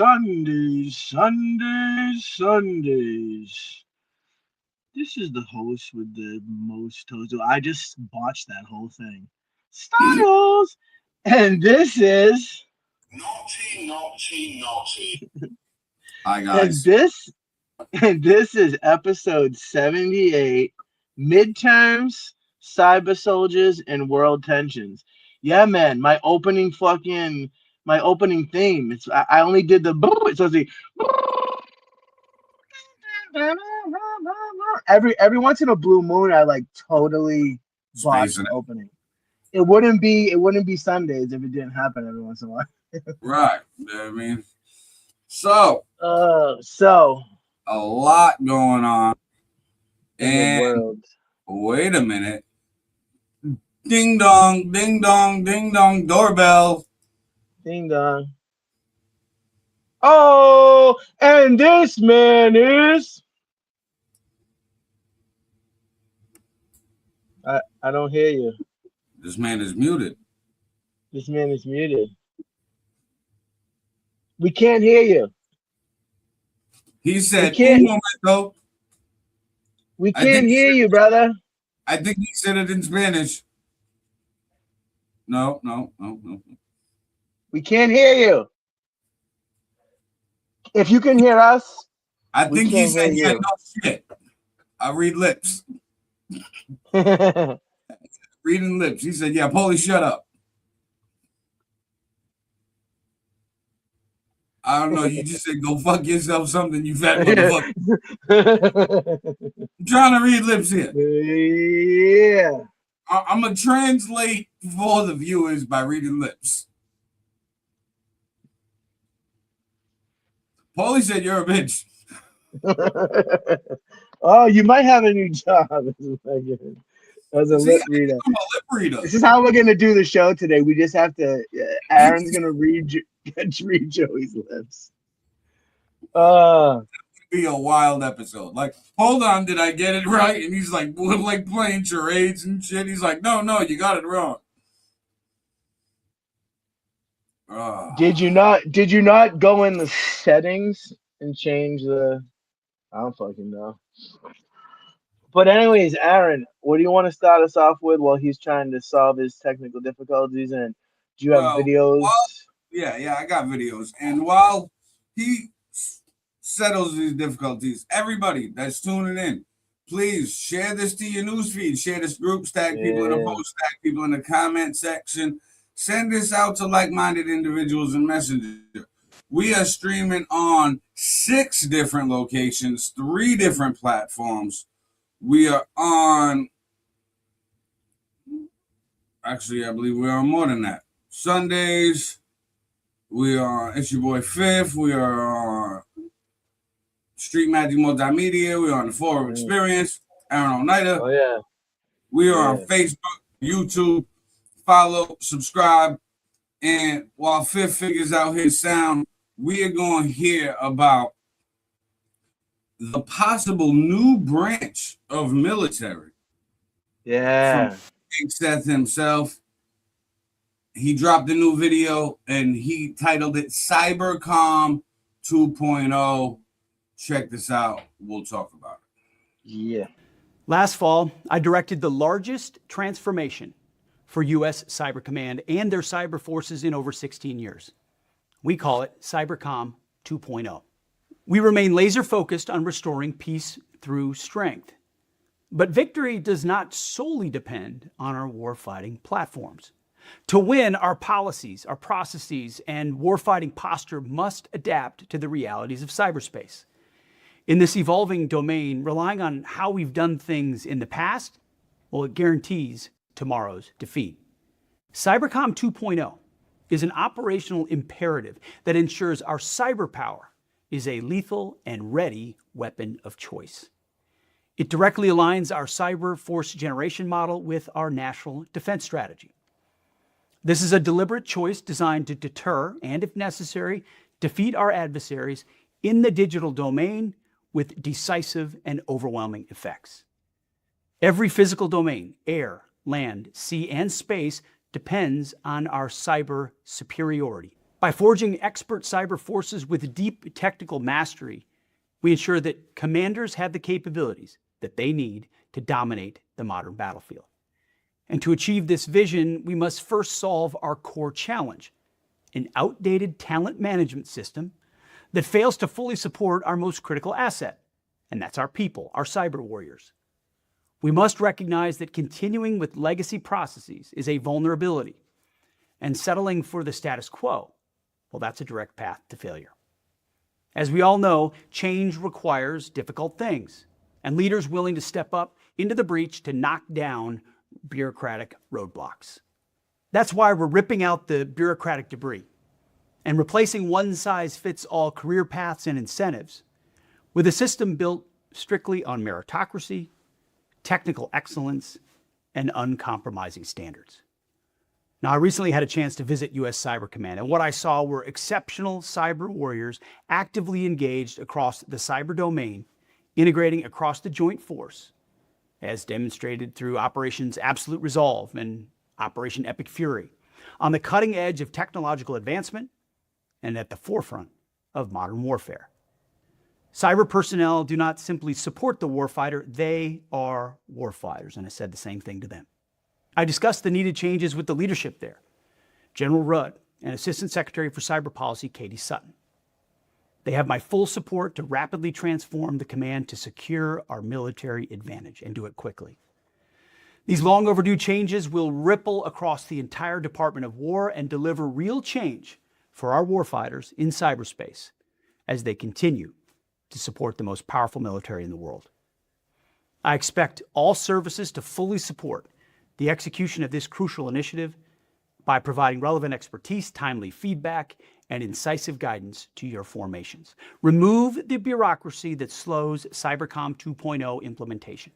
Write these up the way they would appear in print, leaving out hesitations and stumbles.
SunDaze. This is the host with the most toes. I just botched that whole thing. Styles! And this is. Naughty. Hi, And guys. this is episode 78, Midterms, Cyber Soldiers, and World Tensions. Yeah, man, my opening theme. I only did the boo. It's supposed to be every once in a blue moon. I like totally botch Spacing the it. opening. It wouldn't be Sundays if it didn't happen every once in a while. Right. I mean, so So a lot going on. in the And world. wait a minute. Ding dong, ding dong, ding dong, doorbell. Ding dong. Oh, and this man is. I don't hear you. This man is muted. This man is muted. We can't hear you. He We said, can't. un momento. We I think can't hear you, brother. he said it in Spanish. No. We can't hear you. If you can hear us, I we think he can't hear said, yeah, you. no shit. I read lips. Reading lips. He said, yeah, Paulie, shut up. I don't know. You just said, go fuck yourself something, you fat motherfucker. I'm trying to read lips here. Yeah. I'm going to translate for the viewers by reading lips. Paulie said, you're a bitch. Oh, you might have a new job as a See, lip reader. I'm a lip reader. This is how we're gonna do the show today. We just have to. Aaron's gonna read Joey's lips. Be a wild episode. Like, hold on, did I get it right? And he's like, we're like playing charades and shit. He's like, no, you got it wrong. Did you not go in the settings and change the? I don't fucking know. But anyways, Aaron, what do you want to start us off with while he's trying to solve his technical difficulties? And do you have Well, videos? yeah, I got videos. And while he settles these difficulties, everybody that's tuning in, please share this to your newsfeed. Share this group, tag people in the post, tag people in the comment section. Send this out to like-minded individuals in Messenger. We are streaming on 6 different locations, 3 different platforms. We are on, actually, I believe we're on more than that. SunDaze, we are, it's your boy Fifth, we are on Street Magic Multimedia, we're on the Forum Experience, Aaron Oneida. Oh, yeah. We are on Facebook, YouTube. Follow, subscribe, and while Fifth figures out his sound, we are going to hear about the possible new branch of military. Yeah. From Big Seth himself. He dropped a new video and he titled it Cybercom 2.0. Check this out. We'll talk about it. Yeah. Last fall, I directed the largest transformation for U.S. Cyber Command and their cyber forces in over 16 years. We call it Cybercom 2.0. We remain laser focused on restoring peace through strength. But victory does not solely depend on our warfighting platforms. To win, our policies, our processes, and warfighting posture must adapt to the realities of cyberspace. In this evolving domain, relying on how we've done things in the past, well, it guarantees tomorrow's defeat. Cybercom 2.0 is an operational imperative that ensures our cyber power is a lethal and ready weapon of choice. It directly aligns our cyber force generation model with our national defense strategy. This is a deliberate choice designed to deter and, if necessary, defeat our adversaries in the digital domain with decisive and overwhelming effects. Every physical domain, air, land, sea, and space, depends on our cyber superiority. By forging expert cyber forces with deep technical mastery, we ensure that commanders have the capabilities that they need to dominate the modern battlefield. And to achieve this vision, we must first solve our core challenge, an outdated talent management system that fails to fully support our most critical asset, and that's our people, our cyber warriors. We must recognize that continuing with legacy processes is a vulnerability, and settling for the status quo, well, that's a direct path to failure. As we all know, change requires difficult things, and leaders willing to step up into the breach to knock down bureaucratic roadblocks. That's why we're ripping out the bureaucratic debris and replacing one-size-fits-all career paths and incentives with a system built strictly on meritocracy, technical excellence, and uncompromising standards. Now, I recently had a chance to visit U.S. Cyber Command, and what I saw were exceptional cyber warriors actively engaged across the cyber domain, integrating across the joint force, as demonstrated through Operations Absolute Resolve and Operation Epic Fury, on the cutting edge of technological advancement and at the forefront of modern warfare. Cyber personnel do not simply support the warfighter, they are warfighters, and I said the same thing to them. I discussed the needed changes with the leadership there, General Rudd and Assistant Secretary for Cyber Policy, Katie Sutton. They have my full support to rapidly transform the command to secure our military advantage and do it quickly. These long overdue changes will ripple across the entire Department of War and deliver real change for our warfighters in cyberspace as they continue to support the most powerful military in the world. I expect all services to fully support the execution of this crucial initiative by providing relevant expertise, timely feedback, and incisive guidance to your formations. Remove the bureaucracy that slows Cybercom 2.0 implementation.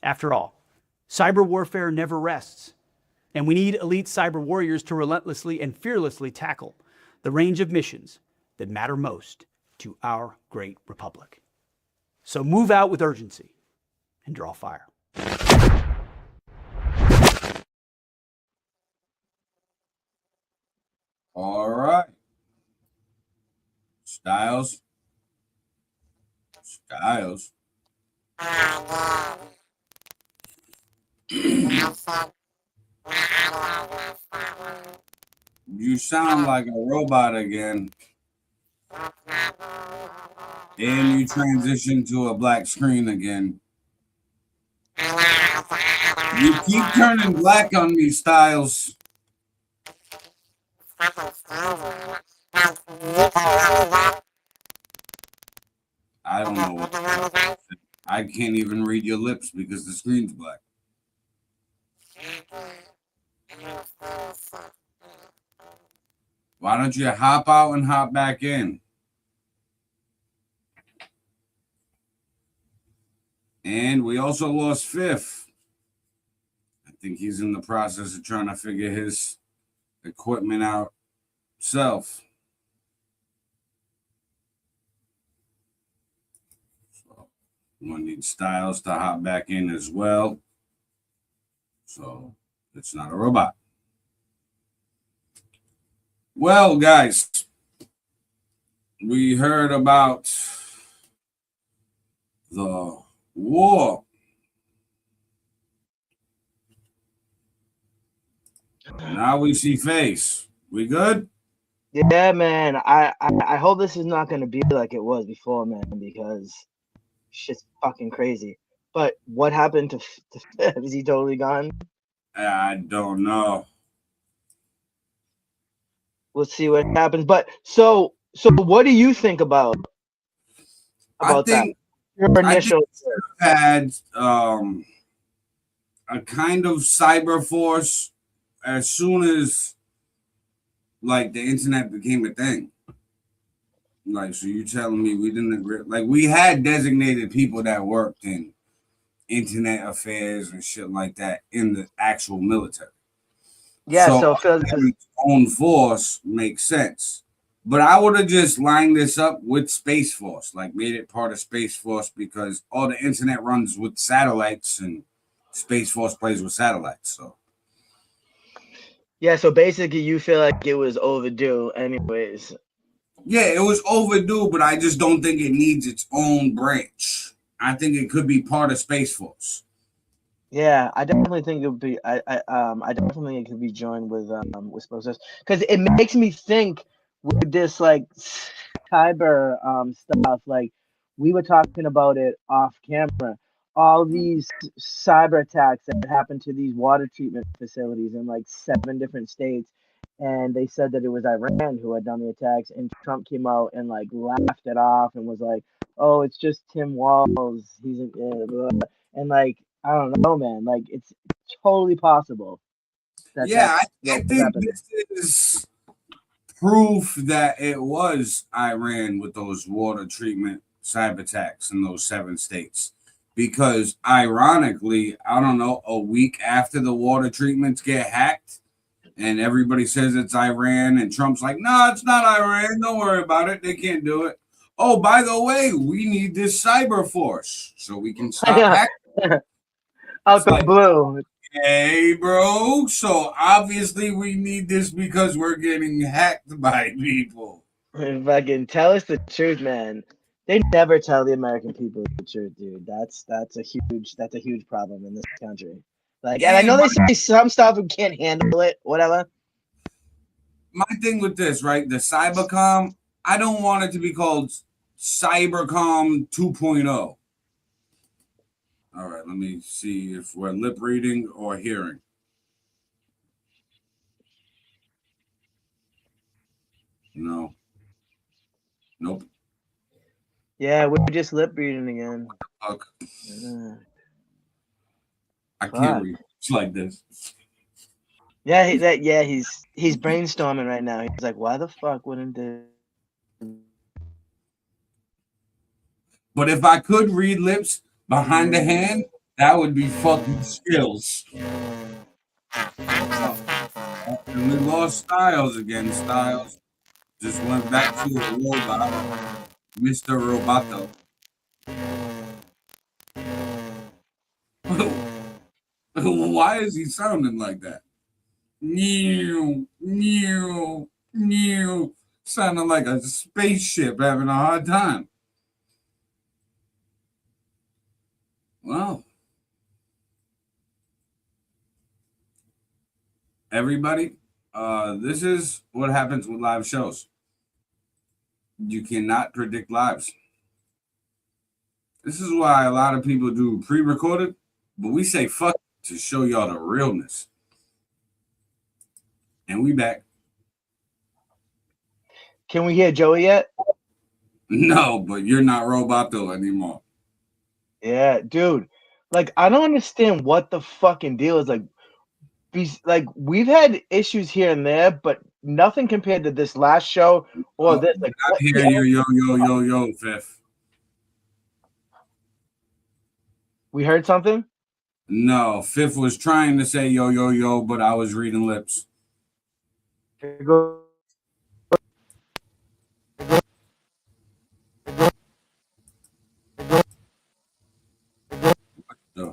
After all, cyber warfare never rests, and we need elite cyber warriors to relentlessly and fearlessly tackle the range of missions that matter most to our great republic. So move out with urgency and draw fire. All right. Styles. You sound like a robot again. And you transition to a black screen again. You keep turning black on me, Styles. I don't know what I can't even read your lips because the screen's black. Why don't you hop out and hop back in? And we also lost Fifth. I think he's in the process of trying to figure his equipment out himself. So we're gonna need Styles to hop back in as well. So it's not a robot. Well, guys, we heard about the war. Now we see face. We good? Yeah, man. I hope this is not going to be like it was before, man, because shit's fucking crazy. But what happened to Fifth? Is he totally gone? I don't know. We'll see what happens. But so what do you think about that? Your initial had a kind of cyber force as soon as like the internet became a thing. Like, so you telling me we didn't agree? Like, we had designated people that worked in internet affairs and shit like that in the actual military. Yeah, so its own force makes sense. But I would have just lined this up with Space Force, like made it part of Space Force, because all the internet runs with satellites and Space Force plays with satellites. So Yeah, so basically you feel like it was overdue anyways. Yeah, it was overdue, but I just don't think it needs its own branch. I think it could be part of Space Force. Yeah, I definitely think it would be. I definitely think it could be joined with Sposis because it makes me think with this like cyber stuff. Like we were talking about it off camera. All these cyber attacks that happened to these water treatment facilities in like 7 different states, and they said that it was Iran who had done the attacks, and Trump came out and like laughed it off and was like, "Oh, it's just Tim Walz. He's and like." I don't know, man. Like it's totally possible that Yeah, that's I what was think happening. this is proof that it was Iran with those water treatment cyber attacks in those 7 states. Because ironically, I don't know, a week after the water treatments get hacked and everybody says it's Iran, and Trump's like, no, it's not Iran. Don't worry about it. They can't do it. Oh, by the way, we need this cyber force so we can stop Yeah, hacking. out It's the like, blue. hey, bro. So obviously we need this because we're getting hacked by people. And fucking tell us the truth, man. They never tell the American people the truth, dude. That's a huge problem in this country. Like, and I And know they say some stuff and can't handle it, whatever. my thing with this, right? The cybercom, I don't want it to be called cybercom 2.0. All right, let me see if we're lip reading or hearing. No. Nope. Yeah, we're just lip reading again. Fuck. I can't Fuck. read. It's like this. Yeah, he's brainstorming right now. He's like, why the fuck wouldn't this? But if I could read lips behind the hand, that would be fucking skills. Oh, and we lost Styles again. Styles just went back to a robot, Mr. Roboto. Why is he sounding like that? New, new, new. Sounding like a spaceship having a hard time. Well, everybody, this is what happens with live shows. You cannot predict lives. This is why a lot of people do pre-recorded, but we say fuck to show y'all the realness. And we back. Can we hear Joey yet? No, but you're not Roboto anymore. Yeah, dude. Like, I don't understand what the fucking deal is. Like we've had issues here and there, but nothing compared to this last show or this. Like, I what hear you, yo, Fifth. we heard something? No, Fifth was trying to say yo, but I was reading lips. The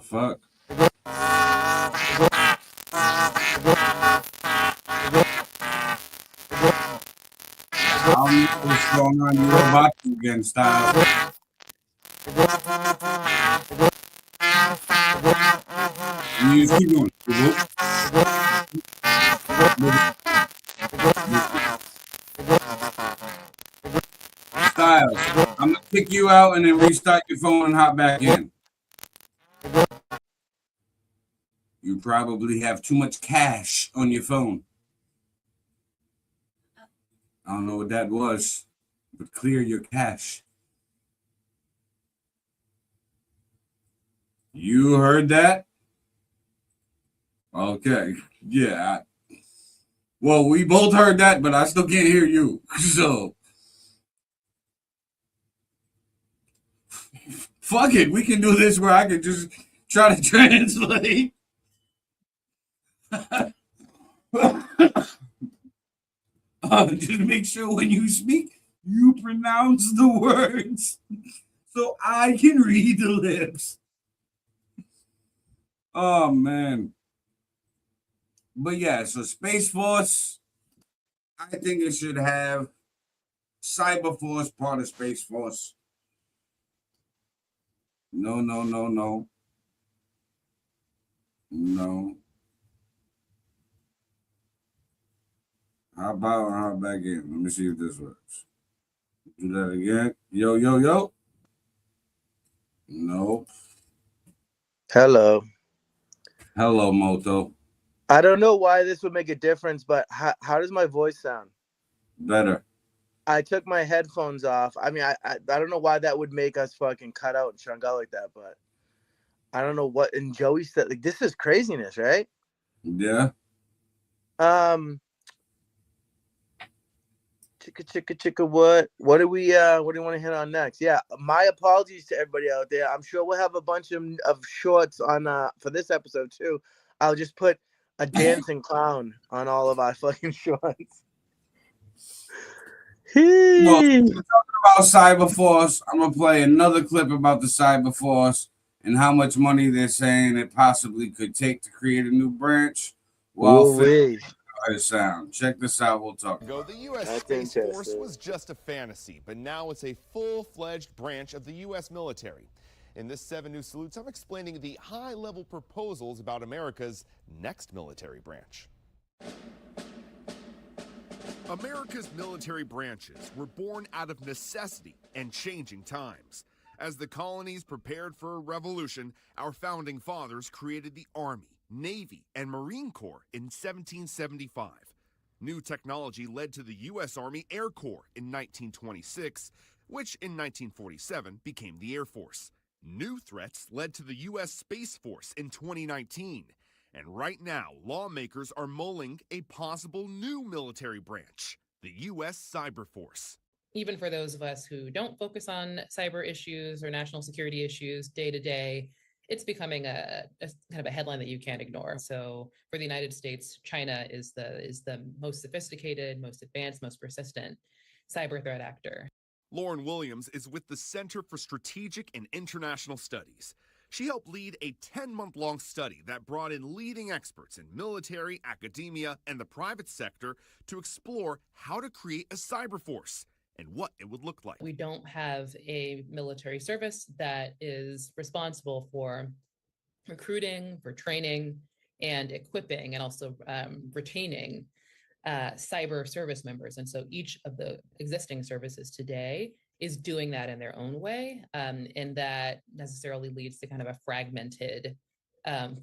fuck? I don't know what's going on. You're about to again, Styles. You just keep going. Styles, I'm gonna kick you out and then restart your phone and hop back in. You probably have too much cash on your phone. I don't know what that was, but clear your cache. You heard that? Okay. Yeah. Well, we both heard that, but I still can't hear you. So, fuck it. We can do this where I can just try to translate. Just make sure when you speak, you pronounce the words so I can read the lips. Oh, man. But yeah, so Space Force, I think it should have Cyber Force part of Space Force. No, no, no, no. No. How back in? Let me see if this works. Do that again. Yo, yo, yo. Nope. Hello. Hello, Moto. I don't know why this would make a difference, but how does my voice sound? Better. I took my headphones off. I mean, I don't know why that would make us fucking cut out and shrunk out like that, but I don't know what. And Joey said, like, this is craziness, right? Yeah. Chicka. What do you want to hit on next? Yeah, my apologies to everybody out there. I'm sure we'll have a bunch of shorts on for this episode too. I'll just put a dancing clown on all of our fucking shorts. Well, we're talking about Cyber Force. I'm gonna play another clip about the Cyber Force and how much money they're saying it possibly could take to create a new branch. While sound. Check this out. We'll talk. The U.S. Space Force was just a fantasy, but now it's a full-fledged branch of the U.S. military. In this 7 News Salutes, I'm explaining the high-level proposals about America's next military branch. America's military branches were born out of necessity and changing times. As the colonies prepared for a revolution, our founding fathers created the Army, Navy, and Marine Corps in 1775. New technology led to the U.S. Army Air Corps in 1926, which in 1947 became the Air Force. New threats led to the U.S. Space Force in 2019. And right now, lawmakers are mulling a possible new military branch, the U.S. Cyber Force. Even for those of us who don't focus on cyber issues or national security issues day to day, it's becoming a kind of a headline that you can't ignore. So for the United States, China is the most sophisticated, most advanced, most persistent cyber threat actor. Lauren Williams is with the Center for Strategic and International Studies. She helped lead a 10-month-long study that brought in leading experts in military, academia, and the private sector to explore how to create a cyber force and what it would look like. We don't have a military service that is responsible for recruiting, for training, and equipping, and also retaining cyber service members. And so each of the existing services today is doing that in their own way, and that necessarily leads to kind of a fragmented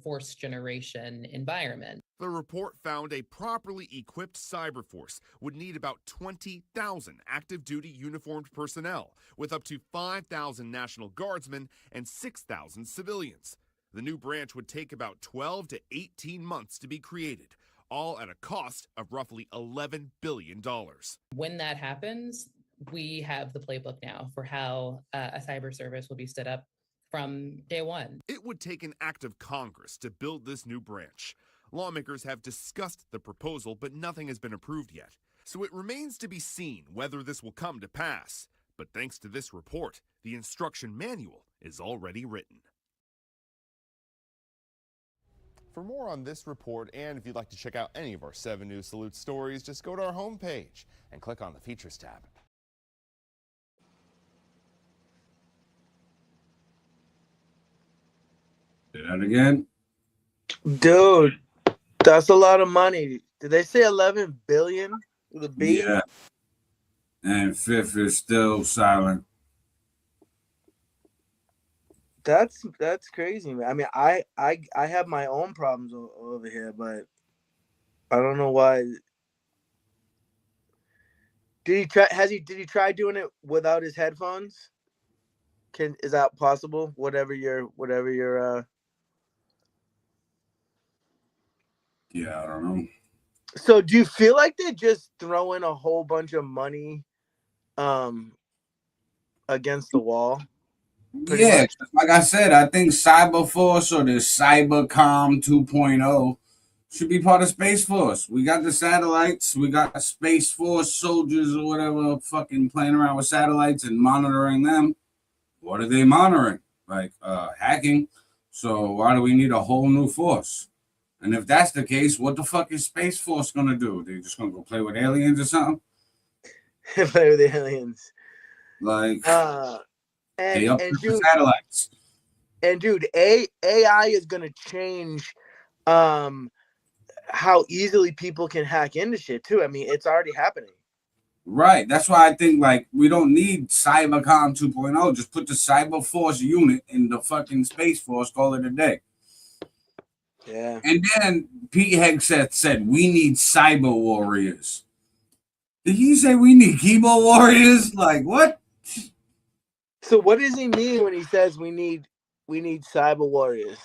force generation environment. The report found a properly equipped cyber force would need about 20,000 active duty uniformed personnel, with up to 5,000 National Guardsmen and 6,000 civilians. The new branch would take about 12 to 18 months to be created, all at a cost of roughly $11 billion. When that happens, we have the playbook now for how a cyber service will be stood up from day one. It would take an act of Congress to build this new branch. Lawmakers have discussed the proposal, but nothing has been approved yet. So it remains to be seen whether this will come to pass. But thanks to this report, the instruction manual is already written. For more on this report, and if you'd like to check out any of our 7 News Salute stories, just go to our homepage and click on the Features tab. Say that again. Dude, that's a lot of money. Did they say 11 billion with a B? Yeah. And fifth is still silent. That's crazy, man. I mean, I have my own problems over here, but I don't know why. Did he try doing it without his headphones? Is that possible? Whatever your Yeah, I don't know. So do you feel like they're just throwing a whole bunch of money against the wall? Yeah, much? Like I said, I think Cyber Force or the Cybercom 2.0 should be part of Space Force. We got the satellites, we got Space Force soldiers or whatever fucking playing around with satellites and monitoring them. What are they monitoring? Like hacking. So why do we need a whole new force? And if that's the case, what the fuck is Space Force gonna do? They're just gonna go play with aliens or something? Play with the aliens. Like, And the satellites. And dude, AI is gonna change how easily people can hack into shit too. I mean, it's already happening. Right. That's why I think like we don't need Cybercom 2.0. Just put the Cyber Force unit in the fucking Space Force, call it a day. Yeah. And then Pete Hegseth said we need cyber warriors. Did he say we need keyboard warriors? Like what? So what does he mean when he says we need cyber warriors?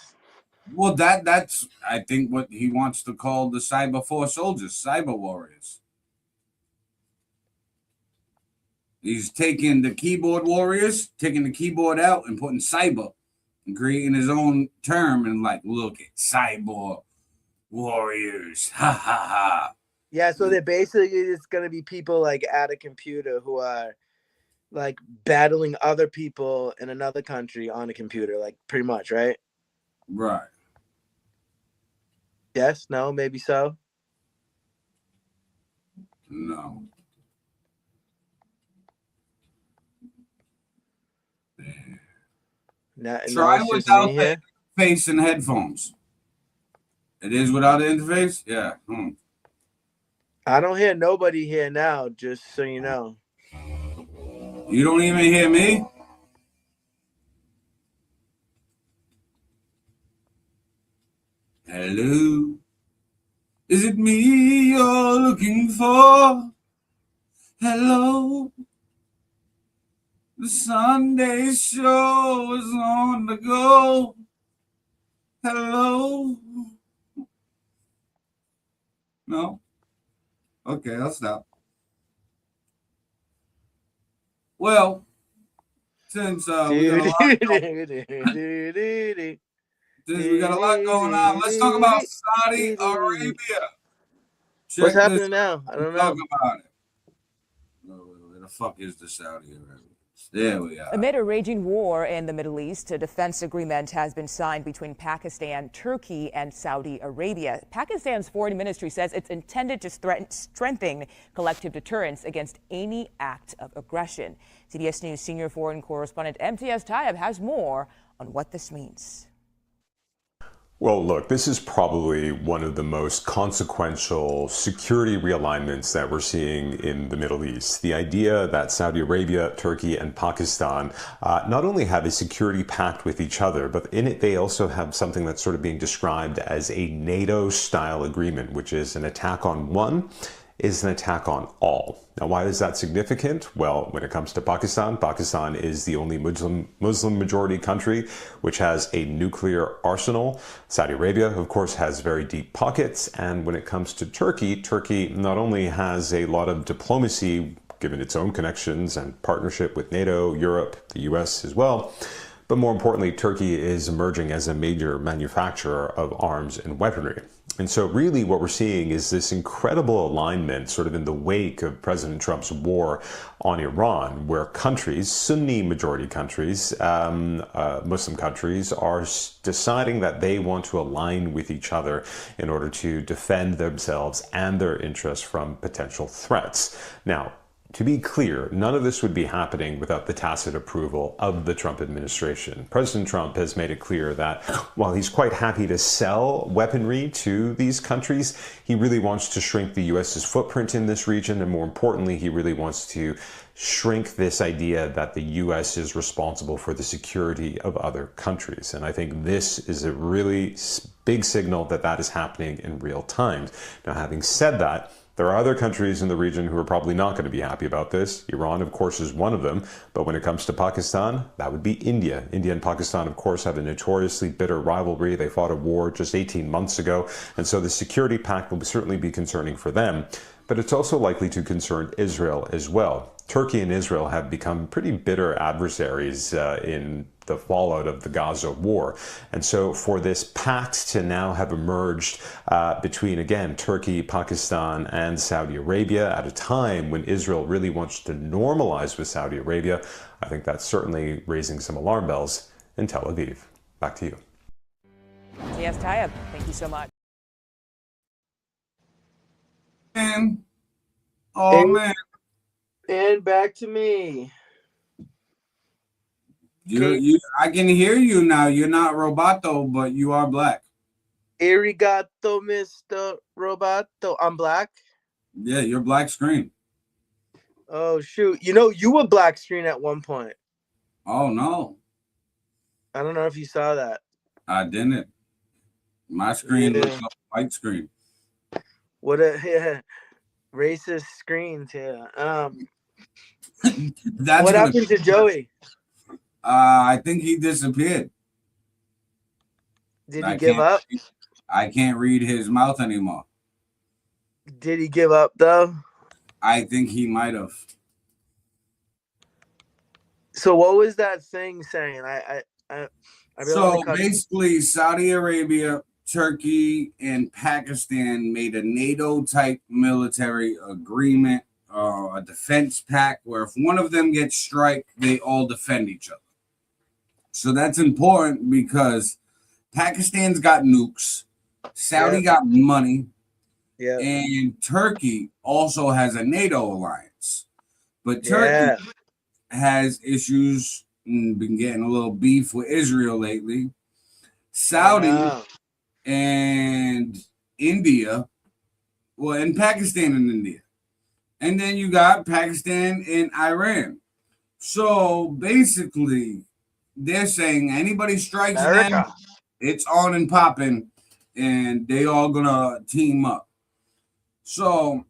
Well, that's I think what he wants to call the Cyber Force soldiers, cyber warriors. He's taking the keyboard warriors, taking the keyboard out and putting cyber and creating his own term and like, look at cyber warriors. Ha ha ha. Yeah, so they're basically it's gonna be people like at a computer who are like battling other people in another country on a computer, like pretty much, right? Right. Yes, no, maybe so. No. Try without the interface and headphones. It is without the interface? Yeah. I don't hear nobody here now, just so you know. You don't even hear me? Hello? Is it me you're looking for? Hello? The SunDaze show is on the go. Hello? No? Okay, I'll stop. Well, since we got a lot going on, let's talk about Saudi Arabia. What's happening now? I don't know. Talk about it. Where the fuck is the Saudi Arabia? There we are. Amid a raging war in the Middle East, a defense agreement has been signed between Pakistan, Turkey, and Saudi Arabia. Pakistan's foreign ministry says it's intended to strengthen collective deterrence against any act of aggression. CBS News senior foreign correspondent MTS Tayyab has more on what this means. Well, look, this is probably one of the most consequential security realignments that we're seeing in the Middle East. The idea that Saudi Arabia, Turkey, and Pakistan not only have a security pact with each other, but in it they also have something that's sort of being described as a NATO-style agreement, which is an attack on one is an attack on all. Now, why is that significant? Well, when it comes to Pakistan, Pakistan is the only Muslim majority country which has a nuclear arsenal. Saudi Arabia, of course, has very deep pockets. And when it comes to Turkey, Turkey not only has a lot of diplomacy, given its own connections and partnership with NATO, Europe, the US as well, but more importantly, Turkey is emerging as a major manufacturer of arms and weaponry. And so really what we're seeing is this incredible alignment sort of in the wake of President Trump's war on Iran, where countries, Sunni majority countries, Muslim countries, are deciding that they want to align with each other in order to defend themselves and their interests from potential threats. Now, to be clear, none of this would be happening without the tacit approval of the Trump administration. President Trump has made it clear that while he's quite happy to sell weaponry to these countries, he really wants to shrink the U.S.'s footprint in this region, and more importantly, he really wants to shrink this idea that the U.S. is responsible for the security of other countries. And I think this is a really big signal that that is happening in real time. Now, having said that, there are other countries in the region who are probably not going to be happy about this. Iran, of course, is one of them. But when it comes to Pakistan, that would be India. India and Pakistan, of course, have a notoriously bitter rivalry. They fought a war just 18 months ago. And so the security pact will certainly be concerning for them. But it's also likely to concern Israel as well. Turkey and Israel have become pretty bitter adversaries in the fallout of the Gaza war. And so for this pact to now have emerged between, again, Turkey, Pakistan, and Saudi Arabia at a time when Israel really wants to normalize with Saudi Arabia, I think that's certainly raising some alarm bells in Tel Aviv. Back to you. Yes, Tayyab, thank you so much. man. Oh, man. And back to me. I can hear you now. You're not Roboto, but you are black. Arigato, Mr. Roboto. I'm black? Yeah, you're black screen. Oh, shoot. You know, you were black screen at one point. Oh, no. I don't know if you saw that. I didn't. My screen looks like a white screen. What a racist screens here. What happened to Joey? I think he disappeared. Did he give up? I can't read his mouth anymore. Did he give up though? I think he might have. So what was that thing saying? I really so basically, Saudi Arabia, Turkey, and Pakistan made a NATO-type military agreement, a defense pact, where if one of them gets strike, they all defend each other. So that's important because Pakistan's got nukes, Saudi got money, and Turkey also has a NATO alliance. But Turkey has issues and been getting a little beef with Israel lately. Saudi and India, well, and Pakistan and India. And then you got Pakistan and Iran. So basically, they're saying anybody strikes them, it's on and popping, and they all gonna team up. So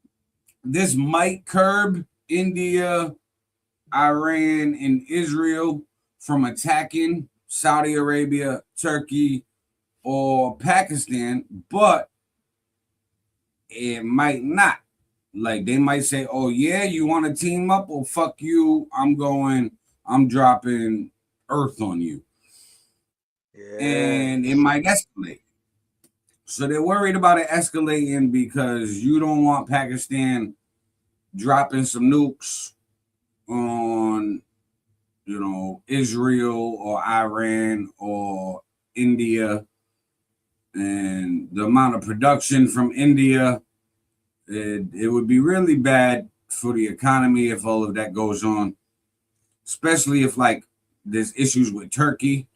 this might curb India, Iran, and Israel from attacking Saudi Arabia, Turkey, or Pakistan, but it might not. Like they might say, "Oh yeah, you want to team up? Well, fuck you. I'm dropping Earth on you," and it might escalate. So they're worried about it escalating because you don't want Pakistan dropping some nukes on, Israel or Iran or India, and the amount of production from India, it would be really bad for the economy if all of that goes on, especially if there's issues with Turkey,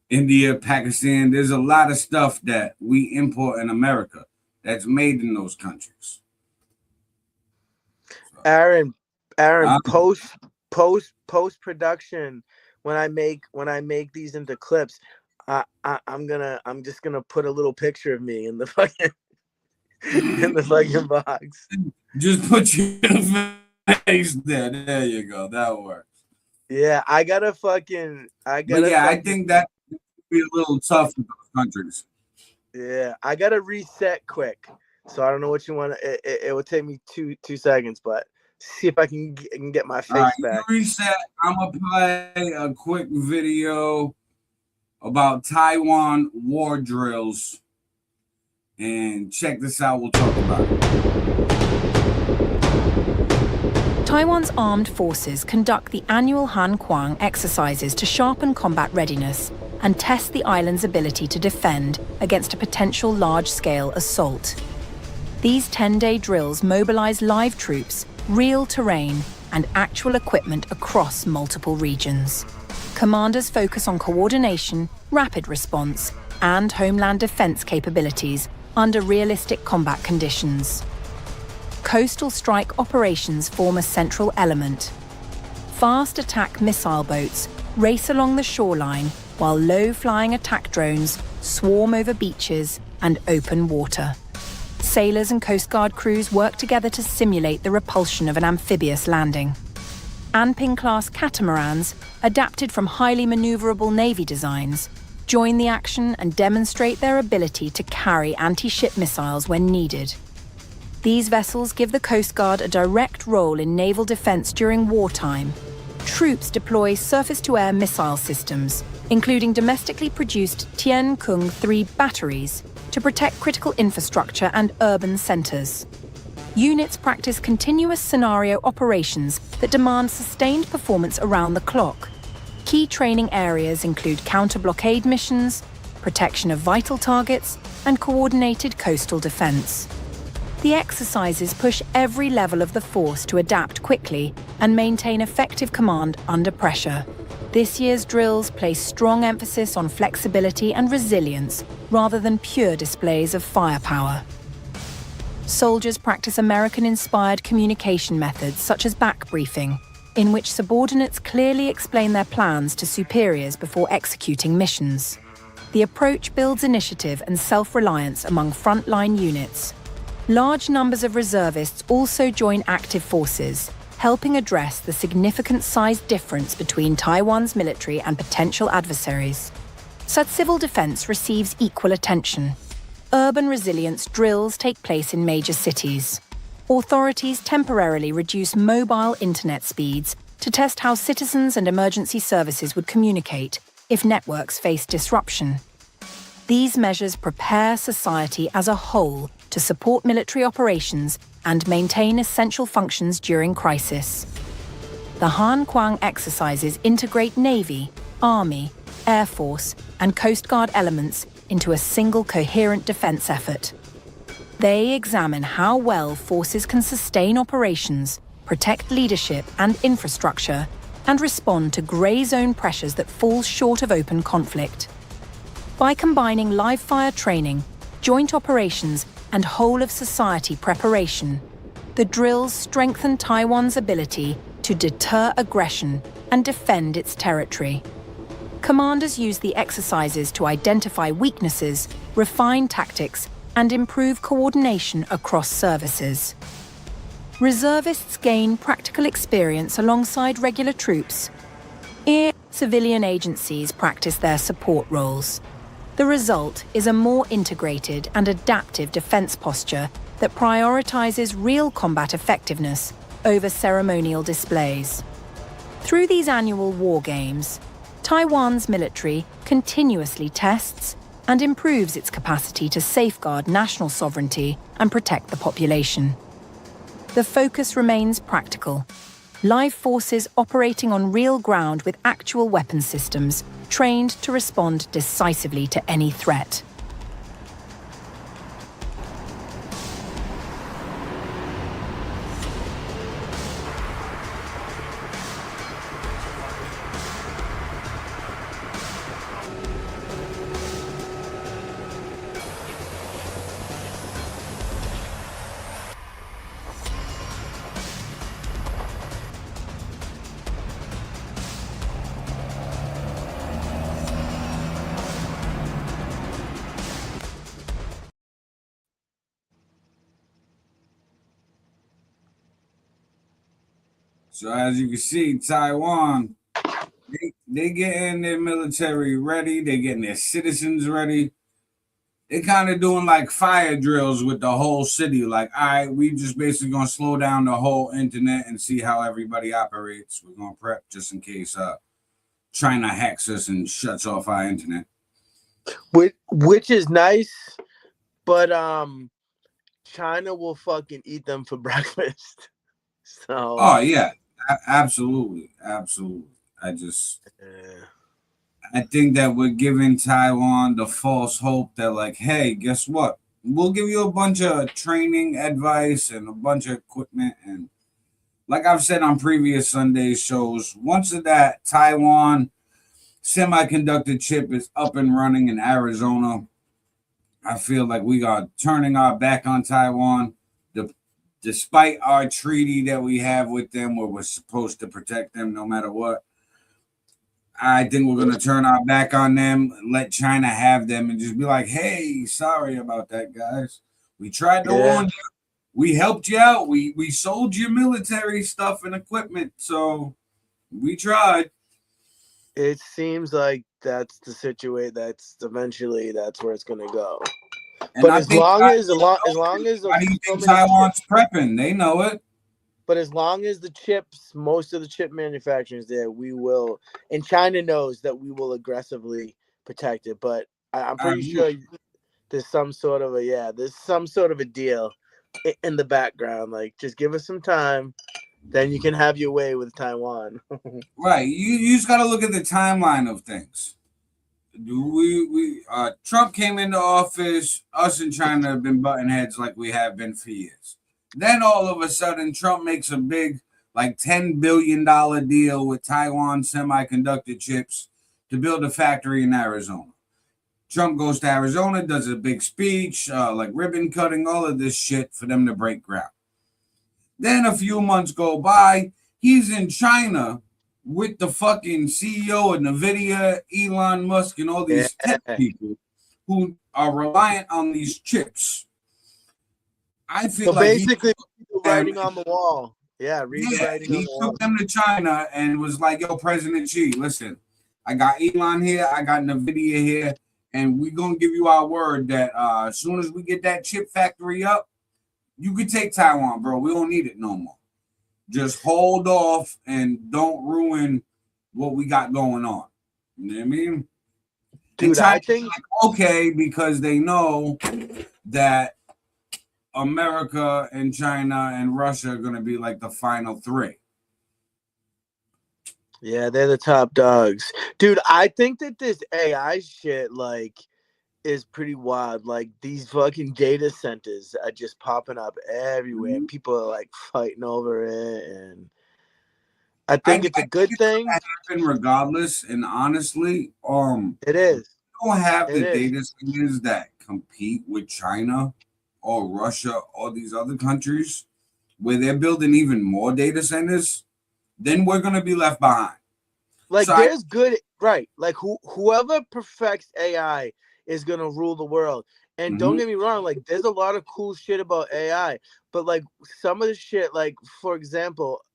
India, Pakistan. There's a lot of stuff that we import in America that's made in those countries. Aaron, post production, when I make these into clips, I'm just gonna put a little picture of me in the fucking box. Just put your face there. There you go. That works. Yeah, I think that would be a little tough in those countries. Yeah, I gotta reset quick. So I don't know what you want. It will take me two seconds, but see if I can get my face back. Reset. I'm gonna play a quick video about Taiwan war drills, and check this out. We'll talk about it. Taiwan's armed forces conduct the annual Han Kuang exercises to sharpen combat readiness and test the island's ability to defend against a potential large-scale assault. These 10-day drills mobilize live troops, real terrain, and actual equipment across multiple regions. Commanders focus on coordination, rapid response, and homeland defense capabilities under realistic combat conditions. Coastal strike operations form a central element. Fast attack missile boats race along the shoreline while low-flying attack drones swarm over beaches and open water. Sailors and Coast Guard crews work together to simulate the repulsion of an amphibious landing. Anping-class catamarans, adapted from highly maneuverable Navy designs, join the action and demonstrate their ability to carry anti-ship missiles when needed. These vessels give the Coast Guard a direct role in naval defense during wartime. Troops deploy surface-to-air missile systems, including domestically produced Tian Kung 3 batteries, to protect critical infrastructure and urban centers. Units practice continuous scenario operations that demand sustained performance around the clock. Key training areas include counter-blockade missions, protection of vital targets, and coordinated coastal defense. The exercises push every level of the force to adapt quickly and maintain effective command under pressure. This year's drills place strong emphasis on flexibility and resilience rather than pure displays of firepower. Soldiers practice American-inspired communication methods such as backbriefing, in which subordinates clearly explain their plans to superiors before executing missions. The approach builds initiative and self-reliance among frontline units. Large numbers of reservists also join active forces, helping address the significant size difference between Taiwan's military and potential adversaries. So civil defense receives equal attention. Urban resilience drills take place in major cities. Authorities temporarily reduce mobile internet speeds to test how citizens and emergency services would communicate if networks face disruption. These measures prepare society as a whole to support military operations and maintain essential functions during crisis. The Han Kuang exercises integrate Navy, Army, Air Force, and Coast Guard elements into a single coherent defense effort. They examine how well forces can sustain operations, protect leadership and infrastructure, and respond to grey zone pressures that fall short of open conflict. By combining live-fire training, joint operations, and whole-of-society preparation, the drills strengthen Taiwan's ability to deter aggression and defend its territory. Commanders use the exercises to identify weaknesses, refine tactics, and improve coordination across services. Reservists gain practical experience alongside regular troops. Civilian agencies practice their support roles. The result is a more integrated and adaptive defense posture that prioritizes real combat effectiveness over ceremonial displays. Through these annual war games, Taiwan's military continuously tests and improves its capacity to safeguard national sovereignty and protect the population. The focus remains practical. Live forces operating on real ground with actual weapon systems, trained to respond decisively to any threat. So as you can see, Taiwan, they getting their military ready. They getting their citizens ready. They kind of doing like fire drills with the whole city. Like, all right, we just basically gonna slow down the whole internet and see how everybody operates. We're gonna prep just in case China hacks us and shuts off our internet. Which is nice, but China will fucking eat them for breakfast. So. Oh yeah, absolutely. I think that we're giving Taiwan the false hope that, like, hey, guess what? We'll give you a bunch of training advice and a bunch of equipment. And like I've said on previous SunDaze shows, once that Taiwan semiconductor chip is up and running in Arizona, I feel like we are turning our back on Taiwan. Despite our treaty that we have with them where we're supposed to protect them no matter what, I think we're going to turn our back on them, let China have them, and just be like, hey, sorry about that, guys. We tried to warn you. We helped you out. We sold you military stuff and equipment, so we tried. It seems like that's the situation. That's eventually where it's going to go. And but as long as why do you think Taiwan's prepping? They know it. But as long as the chips, most of the chip manufacturers there, we will, and China knows that we will aggressively protect it. But I'm pretty sure there's some sort of a deal in the background. Like, just give us some time, then you can have your way with Taiwan. Right. You just got to look at the timeline of things. Trump came into office, us and China have been butting heads like we have been for years. Then all of a sudden, Trump makes a big, like $10 billion deal with Taiwan Semiconductor Chips to build a factory in Arizona. Trump goes to Arizona, does a big speech, like ribbon cutting, all of this shit for them to break ground. Then a few months go by, he's in China with the fucking CEO of NVIDIA, Elon Musk, and all these tech people who are reliant on these chips. I feel So like basically, writing on the wall. Yeah, read the writing on he the wall. took them to China and was like, yo, President Xi, listen, I got Elon here, I got NVIDIA here, and we're going to give you our word that as soon as we get that chip factory up, you can take Taiwan, bro. We don't need it no more. Just hold off and don't ruin what we got going on. You know what I mean? Dude, I think like, okay, because they know that America and China and Russia are going to be like the final three. Yeah, they're the top dogs. Dude, I think that this AI shit, like, is pretty wild. Like, these fucking data centers are just popping up everywhere. And people are, like, fighting over it. And I think it's a good thing. Happen regardless. And honestly, it is. You don't have the data centers that compete with China or Russia or these other countries where they're building even more data centers, then we're going to be left behind. Like, so there's good, right? Like, whoever perfects AI is going to rule the world. And don't get me wrong, like, there's a lot of cool shit about AI. But, like, some of the shit, like, for example,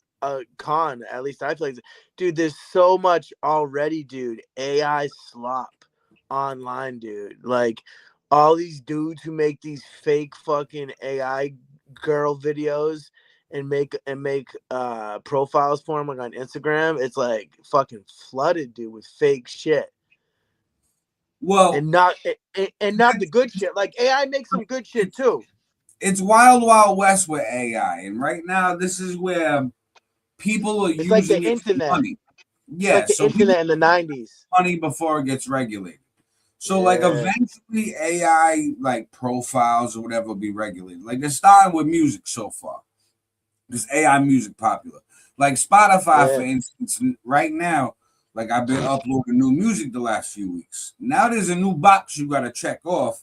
Khan, at least I feel like, dude, there's so much already, dude. AI slop online, dude. Like, all these dudes who make these fake fucking AI girl videos and make profiles for them, like, on Instagram, it's like fucking flooded, dude, with fake shit. Well, and not the good shit. Like, AI makes some good shit too. It's wild west with AI, and right now this is where people are using like the it internet. for money. Yeah, like the internet in the 90s. Money before it gets regulated. So like eventually AI like profiles or whatever will be regulated. Like they're starting with music so far. This AI music popular. Like Spotify, for instance, right now, like I've been uploading new music the last few weeks. Now there's a new box you gotta check off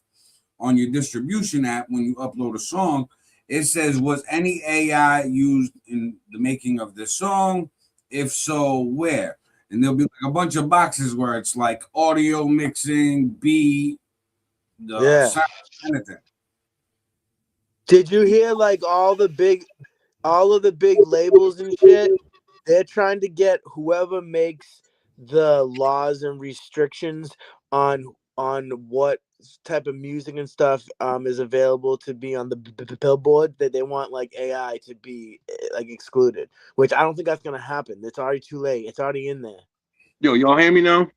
on your distribution app when you upload a song. It says, was any AI used in the making of this song? If so, where? And there'll be like a bunch of boxes where it's like audio mixing, beat, sound, anything. Did you hear like all of the big labels and shit? They're trying to get whoever makes the laws and restrictions on what type of music and stuff is available to be on the billboard, that they want like AI to be like excluded, which I don't think that's gonna happen. It's already too late. It's already in there. Yo, y'all hear me now?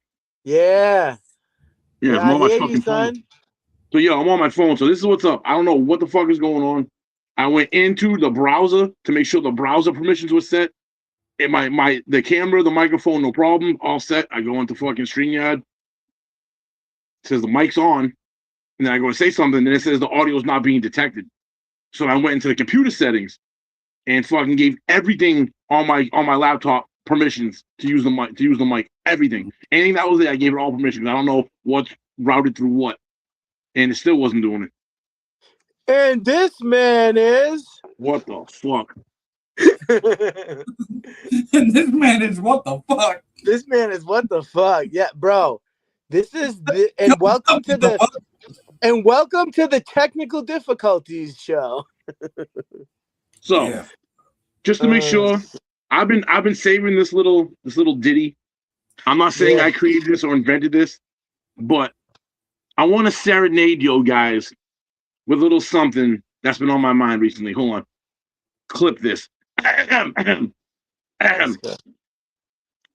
Yeah, I'm on my fucking phone. So I'm on my phone. So this is what's up. I don't know what the fuck is going on. I went into the browser to make sure the browser permissions were set. And the camera, the microphone, no problem, all set. I go into fucking StreamYard. It says the mic's on, and then I go to say something, and it says the audio is not being detected. So I went into the computer settings and fucking gave everything on my laptop permissions to use the mic, everything. Anything that was there, I gave it all permissions. I don't know what's routed through what, and it still wasn't doing it. And this man is what the fuck? And this man is what the fuck? This man is what the fuck? Yeah, bro. This is and welcome to the technical difficulties show. So, just to make sure, I've been saving this little ditty. I'm not saying I created this or invented this, but I want to serenade you guys with a little something that's been on my mind recently. Hold on, clip this.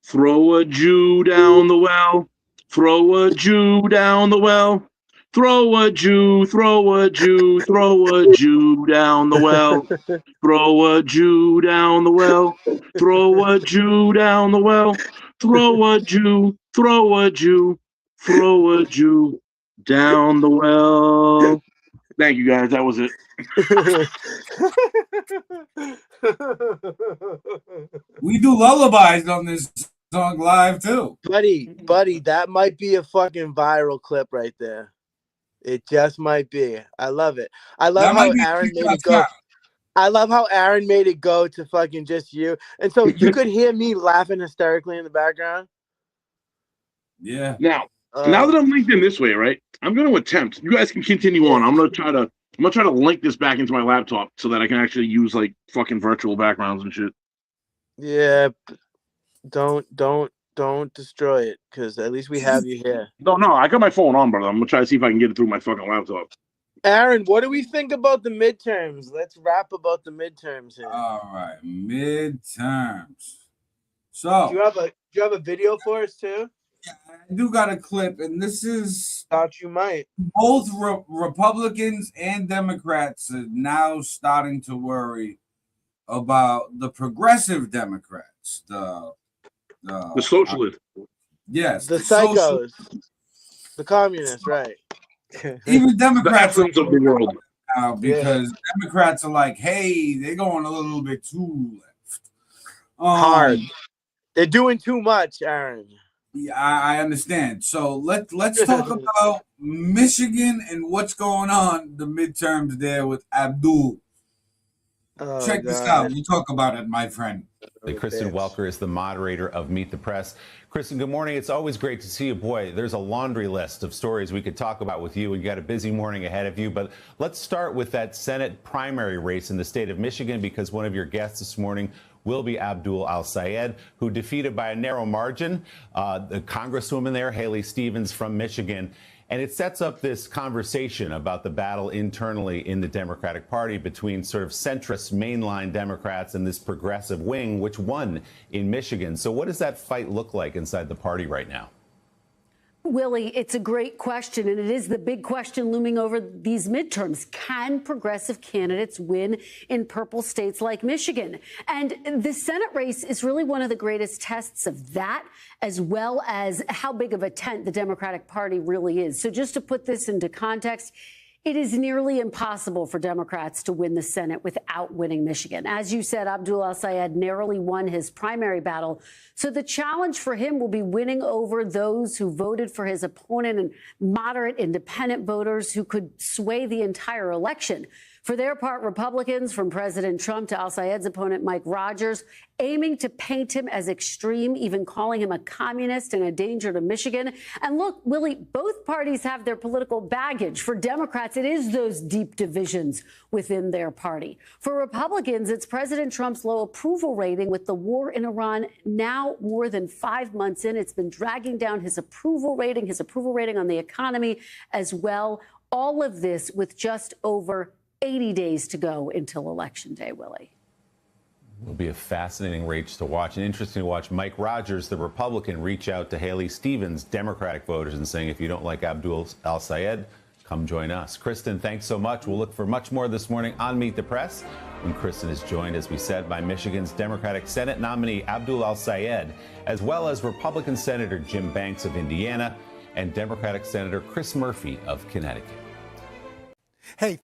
Throw a Jew down the well. Throw a Jew down the well. Throw a Jew, throw a Jew, throw a Jew down the well. Throw a Jew down the well. Throw a Jew down the well. Throw a Jew, throw a Jew, throw a Jew down the well. Thank you, guys. That was it. We do lullabies on this song live too. Buddy, that might be a fucking viral clip right there. It just might be. I love it. I love how Aaron made it go. I love how Aaron made it go to fucking just you. And so you could hear me laughing hysterically in the background. Yeah. Now that I'm linked in this way, right? I'm going to attempt. You guys can continue on. I'm going to try to link this back into my laptop so that I can actually use like fucking virtual backgrounds and shit. Yeah. Don't destroy it, because at least we have you here. No, I got my phone on, brother. I'm going to try to see if I can get it through my fucking laptop. Aaron, what do we think about the midterms? Let's rap about the midterms here. All right, midterms. So do you have a video for us too? Yeah, I do got a clip, and this is thought you might. Both Republicans and Democrats are now starting to worry about the progressive Democrats, the socialists. Yes, the psychos, the communists, right? Even Democrats of the world now, because Democrats are like, hey, they're going a little bit too left. Hard. They're doing too much, Aaron. Yeah, I understand. So let's talk about Michigan and what's going on the midterms there with Abdul. Check this out. You talk about it, my friend. Kristen Welker is the moderator of Meet the Press. Kristen, good morning. It's always great to see you. Boy, there's a laundry list of stories we could talk about with you, and you got a busy morning ahead of you. But let's start with that Senate primary race in the state of Michigan, because one of your guests this morning will be Abdul Al-Sayed, who defeated by a narrow margin the Congresswoman there, Haley Stevens from Michigan. And it sets up this conversation about the battle internally in the Democratic Party between sort of centrist mainline Democrats and this progressive wing, which won in Michigan. So what does that fight look like inside the party right now? Willie, it's a great question, and it is the big question looming over these midterms. Can progressive candidates win in purple states like Michigan? And the Senate race is really one of the greatest tests of that, as well as how big of a tent the Democratic Party really is. So just to put this into context, it is nearly impossible for Democrats to win the Senate without winning Michigan. As you said, Abdul Al-Sayed narrowly won his primary battle. So the challenge for him will be winning over those who voted for his opponent and moderate independent voters who could sway the entire election. For their part, Republicans, from President Trump to Al-Sayed's opponent, Mike Rogers, aiming to paint him as extreme, even calling him a communist and a danger to Michigan. And look, Willie, both parties have their political baggage. For Democrats, it is those deep divisions within their party. For Republicans, it's President Trump's low approval rating with the war in Iran now more than 5 months in. It's been dragging down his approval rating on the economy as well. All of this with just over 80 days to go until Election Day, Willie. It'll be a fascinating race to watch, and interesting to watch Mike Rogers, the Republican, reach out to Haley Stevens, Democratic voters, and saying, if you don't like Abdul Al-Sayed, come join us. Kristen, thanks so much. We'll look for much more this morning on Meet the Press, when Kristen is joined, as we said, by Michigan's Democratic Senate nominee Abdul Al-Sayed, as well as Republican Senator Jim Banks of Indiana and Democratic Senator Chris Murphy of Connecticut. Hey.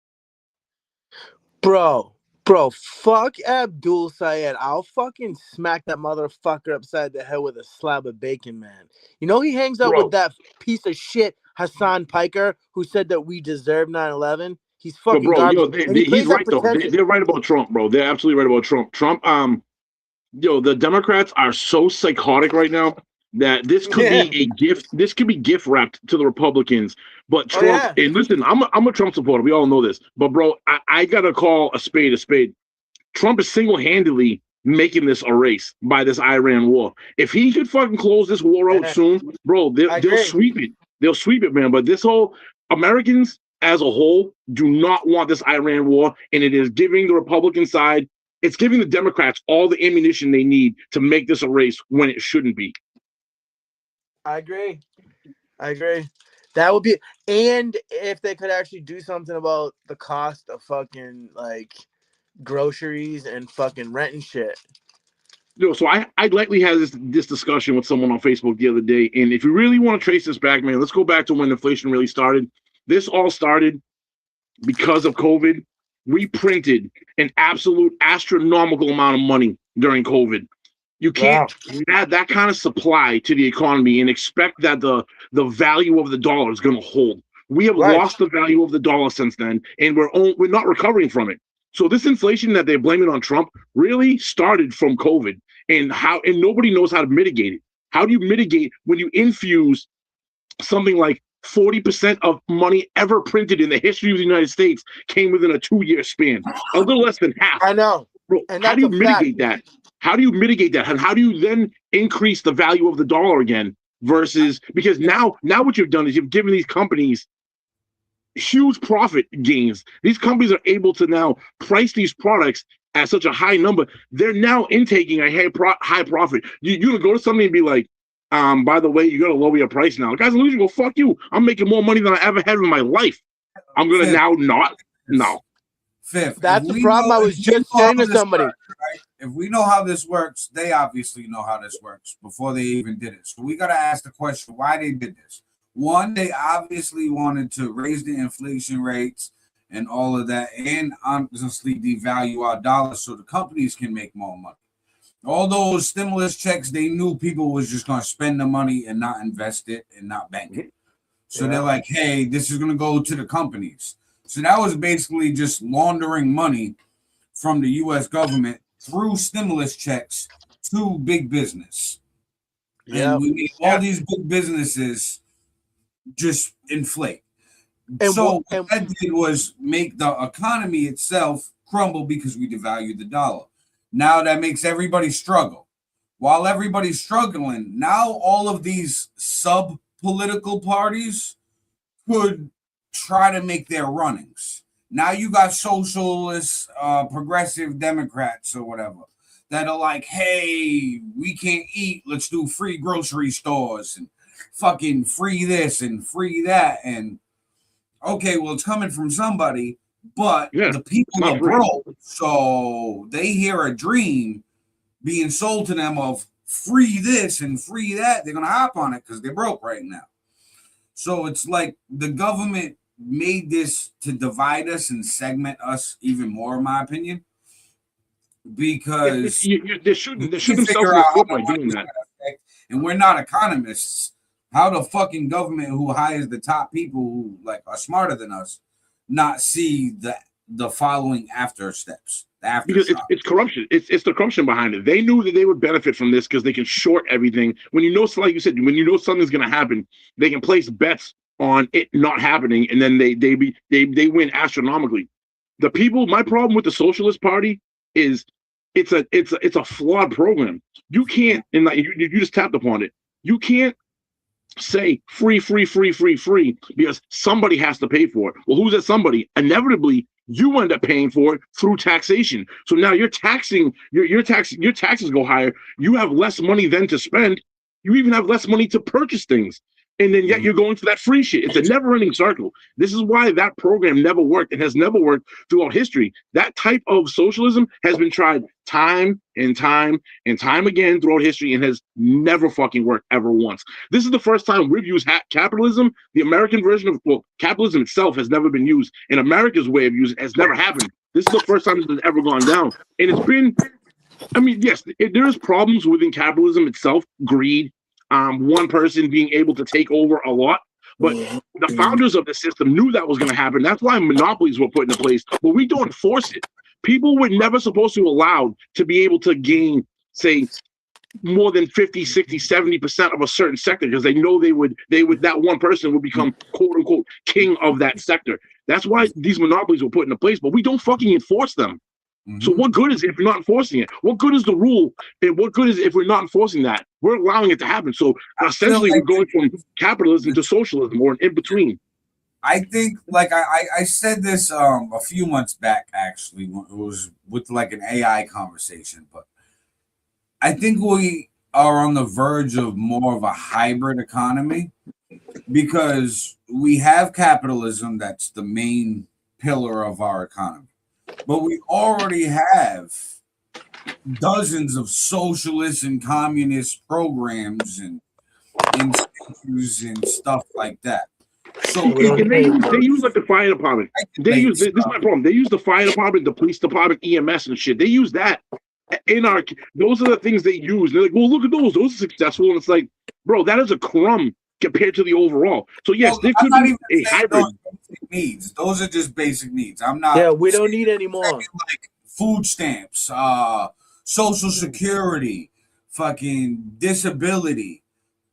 Bro, fuck Abdul Sayed. I'll fucking smack that motherfucker upside the head with a slab of bacon, man. You know he hangs out with that piece of shit Hassan Piker, who said that we deserve 9/11. He's fucking garbage. He's right though. They're right about Trump, bro. They're absolutely right about Trump. The Democrats are so psychotic right now that this could be a gift. This could be gift wrapped to the Republicans. But Trump, and listen, I'm a Trump supporter. We all know this. But bro, I gotta call a spade a spade. Trump is single-handedly making this a race by this Iran war. If he could fucking close this war out soon, bro, they'll sweep it. They'll sweep it, man. But this whole Americans as a whole do not want this Iran war, and it is giving the Republican side, it's giving the Democrats all the ammunition they need to make this a race when it shouldn't be. I agree. That would be, and if they could actually do something about the cost of fucking like groceries and fucking rent and shit. So I likely had this discussion with someone on Facebook the other day, and if you really want to trace this back, man, let's go back to when inflation really started. This all started because of COVID. We printed an absolute astronomical amount of money during COVID. You can't add that kind of supply to the economy and expect that the value of the dollar is going to hold. We have lost the value of the dollar since then, and we're not recovering from it. So this inflation that they're blaming on Trump really started from COVID, and nobody knows how to mitigate it. How do you mitigate when you infuse something like 40% of money ever printed in the history of the United States came within a 2-year span? A little less than half. I know. Bro, how do you mitigate that? How do you mitigate that? And how do you then increase the value of the dollar again? Versus, because now what you've done is you've given these companies huge profit gains. These companies are able to now price these products at such a high number. They're now intaking a high profit. You're gonna go to somebody and be like, by the way, you gotta lower your price now. The guys are losing. Go, fuck you. I'm making more money than I ever had in my life. I'm gonna no. Fifth, that's the problem. I was just saying to somebody. Works, right? If we know how this works, they obviously know how this works before they even did it. So we got to ask the question why they did this. One, they obviously wanted to raise the inflation rates and all of that, and honestly devalue our dollar so the companies can make more money. All those stimulus checks, they knew people was just going to spend the money and not invest it and not bank it. So they're like, hey, this is going to go to the companies. So that was basically just laundering money from the U.S. government through stimulus checks to big business. And we made all these big businesses just inflate. And what that did was make the economy itself crumble because we devalued the dollar. Now that makes everybody struggle. While everybody's struggling, now all of these sub-political parties could try to make their runnings. Now you got socialists, progressive Democrats or whatever that are like, hey, we can't eat. Let's do free grocery stores and fucking free this and free that. And okay, well, it's coming from somebody, but the people are broke. So they hear a dream being sold to them of free this and free that. They're going to hop on it because they're broke right now. So it's like the government made this to divide us and segment us even more, in my opinion, because they shoot themselves in the foot by doing that. And we're not economists. How the fucking government who hires the top people who like are smarter than us not see the following after steps? Because it's corruption. It's the corruption behind it. They knew that they would benefit from this because they can short everything. When you know, like you said, when you know something's going to happen, they can place bets on it not happening, and then they win astronomically. The people, my problem with the Socialist Party is it's a flawed program. You can't, and like you just tapped upon it. You can't say free because somebody has to pay for it. Well, who's that somebody? Inevitably, you end up paying for it through taxation. So now you're taxing your taxes go higher. You have less money then to spend. You even have less money to purchase things. And then yet you're going for that free shit. It's a never-ending circle. This is why that program never worked. It has never worked throughout history. That type of socialism has been tried time and time and time again throughout history and has never fucking worked ever once. This is the first time we've used capitalism. The American version of capitalism itself has never been used. And America's way of using it has never happened. This is the first time this has ever gone down. And it's been, I mean, yes, there's problems within capitalism itself, greed, one person being able to take over a lot. But the founders of the system knew that was going to happen. That's why monopolies were put into place. But we don't force it. People were never supposed to allow to be able to gain, say, more than 50, 60, 70% of a certain sector because they know they would that one person would become quote unquote king of that sector. That's why these monopolies were put into place, but we don't fucking enforce them. So what good is it if you're not enforcing it? What good is the rule? And what good is it if we're not enforcing that? We're allowing it to happen. So essentially we're going from capitalism to socialism or in between. I think, like I said this a few months back, actually, it was with like an AI conversation, but I think we are on the verge of more of a hybrid economy because we have capitalism that's the main pillar of our economy. But we already have dozens of socialist and communist programs and incentives and stuff like that. So and they use like the fire department. They use this is my problem. They use the fire department, the police department, EMS and shit. They use that in our. Those are the things they use. They're like, well, look at those. Those are successful. And it's like, bro, that is a crumb compared to the overall. So yes, there could be a hybrid. Needs. Those are just basic needs. I'm not. Yeah, we don't need any more. Like food stamps, Social Security, fucking disability,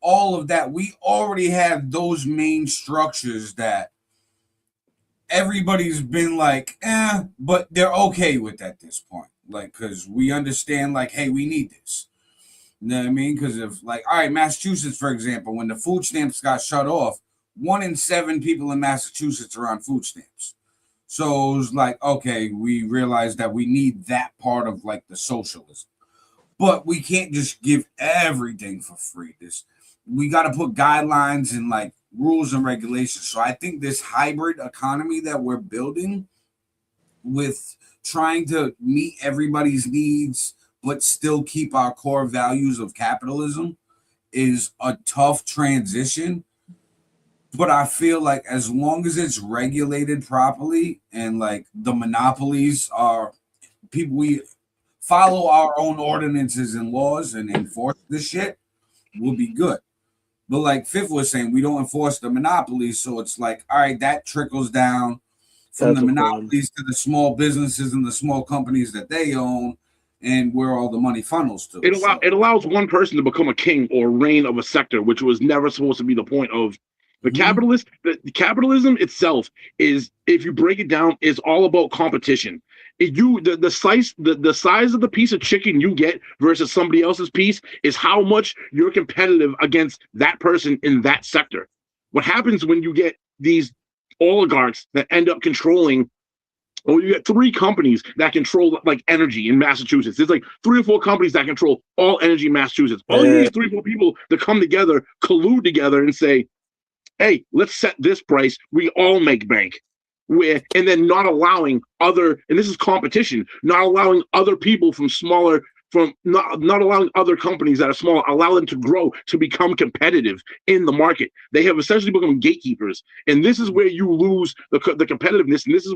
all of that. We already have those main structures that everybody's been like, but they're okay with at this point. Like, because we understand, like, hey, we need this. You know what I mean? Because if, like, all right, Massachusetts, for example, when the food stamps got shut off, 1 in 7 people in Massachusetts are on food stamps. So it was like, okay, we realized that we need that part of like the socialism, but we can't just give everything for free. We got to put guidelines and like rules and regulations. So I think this hybrid economy that we're building with trying to meet everybody's needs, but still keep our core values of capitalism is a tough transition. But I feel like as long as it's regulated properly and like the monopolies are people, we follow our own ordinances and laws and enforce this shit, we'll be good. But like Fifth was saying, we don't enforce the monopolies. So it's like, all right, that trickles down from the monopolies to the small businesses and the small companies that they own and where all the money funnels to. It allows one person to become a king or reign of a sector, which was never supposed to be the point of the capitalist. The capitalism itself is, if you break it down, is all about competition. The size of the piece of chicken you get versus somebody else's piece is how much you're competitive against that person in that sector. What happens when you get these oligarchs that end up controlling, or you get 3 companies that control like energy in Massachusetts. There's like 3 or 4 companies that control all energy in Massachusetts. All you need is 3 or 4 people to come together, collude together, and say, hey, let's set this price. We all make bank. And then not allowing other, and this is competition, not allowing other people not allowing other companies that are small, allow them to grow, to become competitive in the market. They have essentially become gatekeepers. And this is where you lose the competitiveness. And this is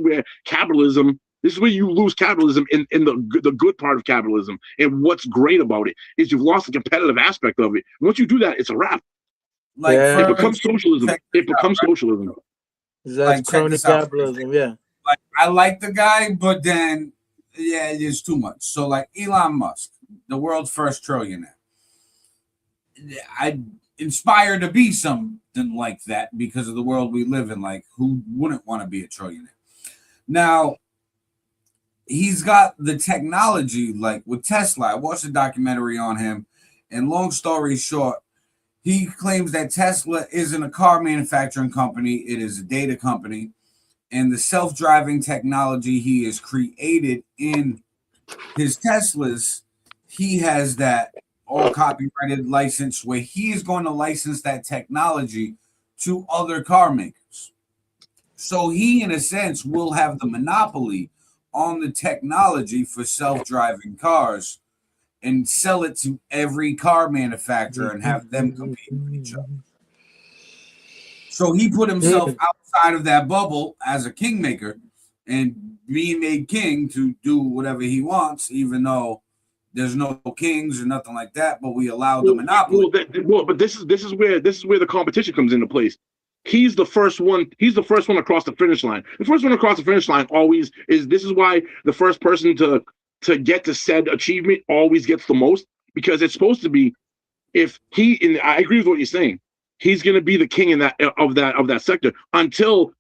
where you lose capitalism in the good part of capitalism. And what's great about it is you've lost the competitive aspect of it. Once you do that, it's a wrap. Like it becomes socialism. It becomes socialism. That's crony capitalism, yeah. Like I like the guy, but then it is too much. So like Elon Musk, the world's first trillionaire. I inspired to be something like that because of the world we live in. Like, who wouldn't want to be a trillionaire? Now, he's got the technology, like with Tesla. I watched a documentary on him, and long story short, he claims that Tesla isn't a car manufacturing company, it is a data company. And the self-driving technology he has created in his Teslas, he has that all copyrighted license where he is going to license that technology to other car makers. So he, in a sense, will have the monopoly on the technology for self-driving cars and sell it to every car manufacturer and have them compete with each other. So he put himself outside of that bubble as a kingmaker and being made king to do whatever he wants, even though there's no kings or nothing like that. But we allow the monopoly. But this is where the competition comes into place. He's the first one. He's the first one across the finish line. The first one across the finish line always is. This is why the first person to get to said achievement always gets the most, because it's supposed to be, if he, and I agree with what you're saying, he's going to be the king in that sector until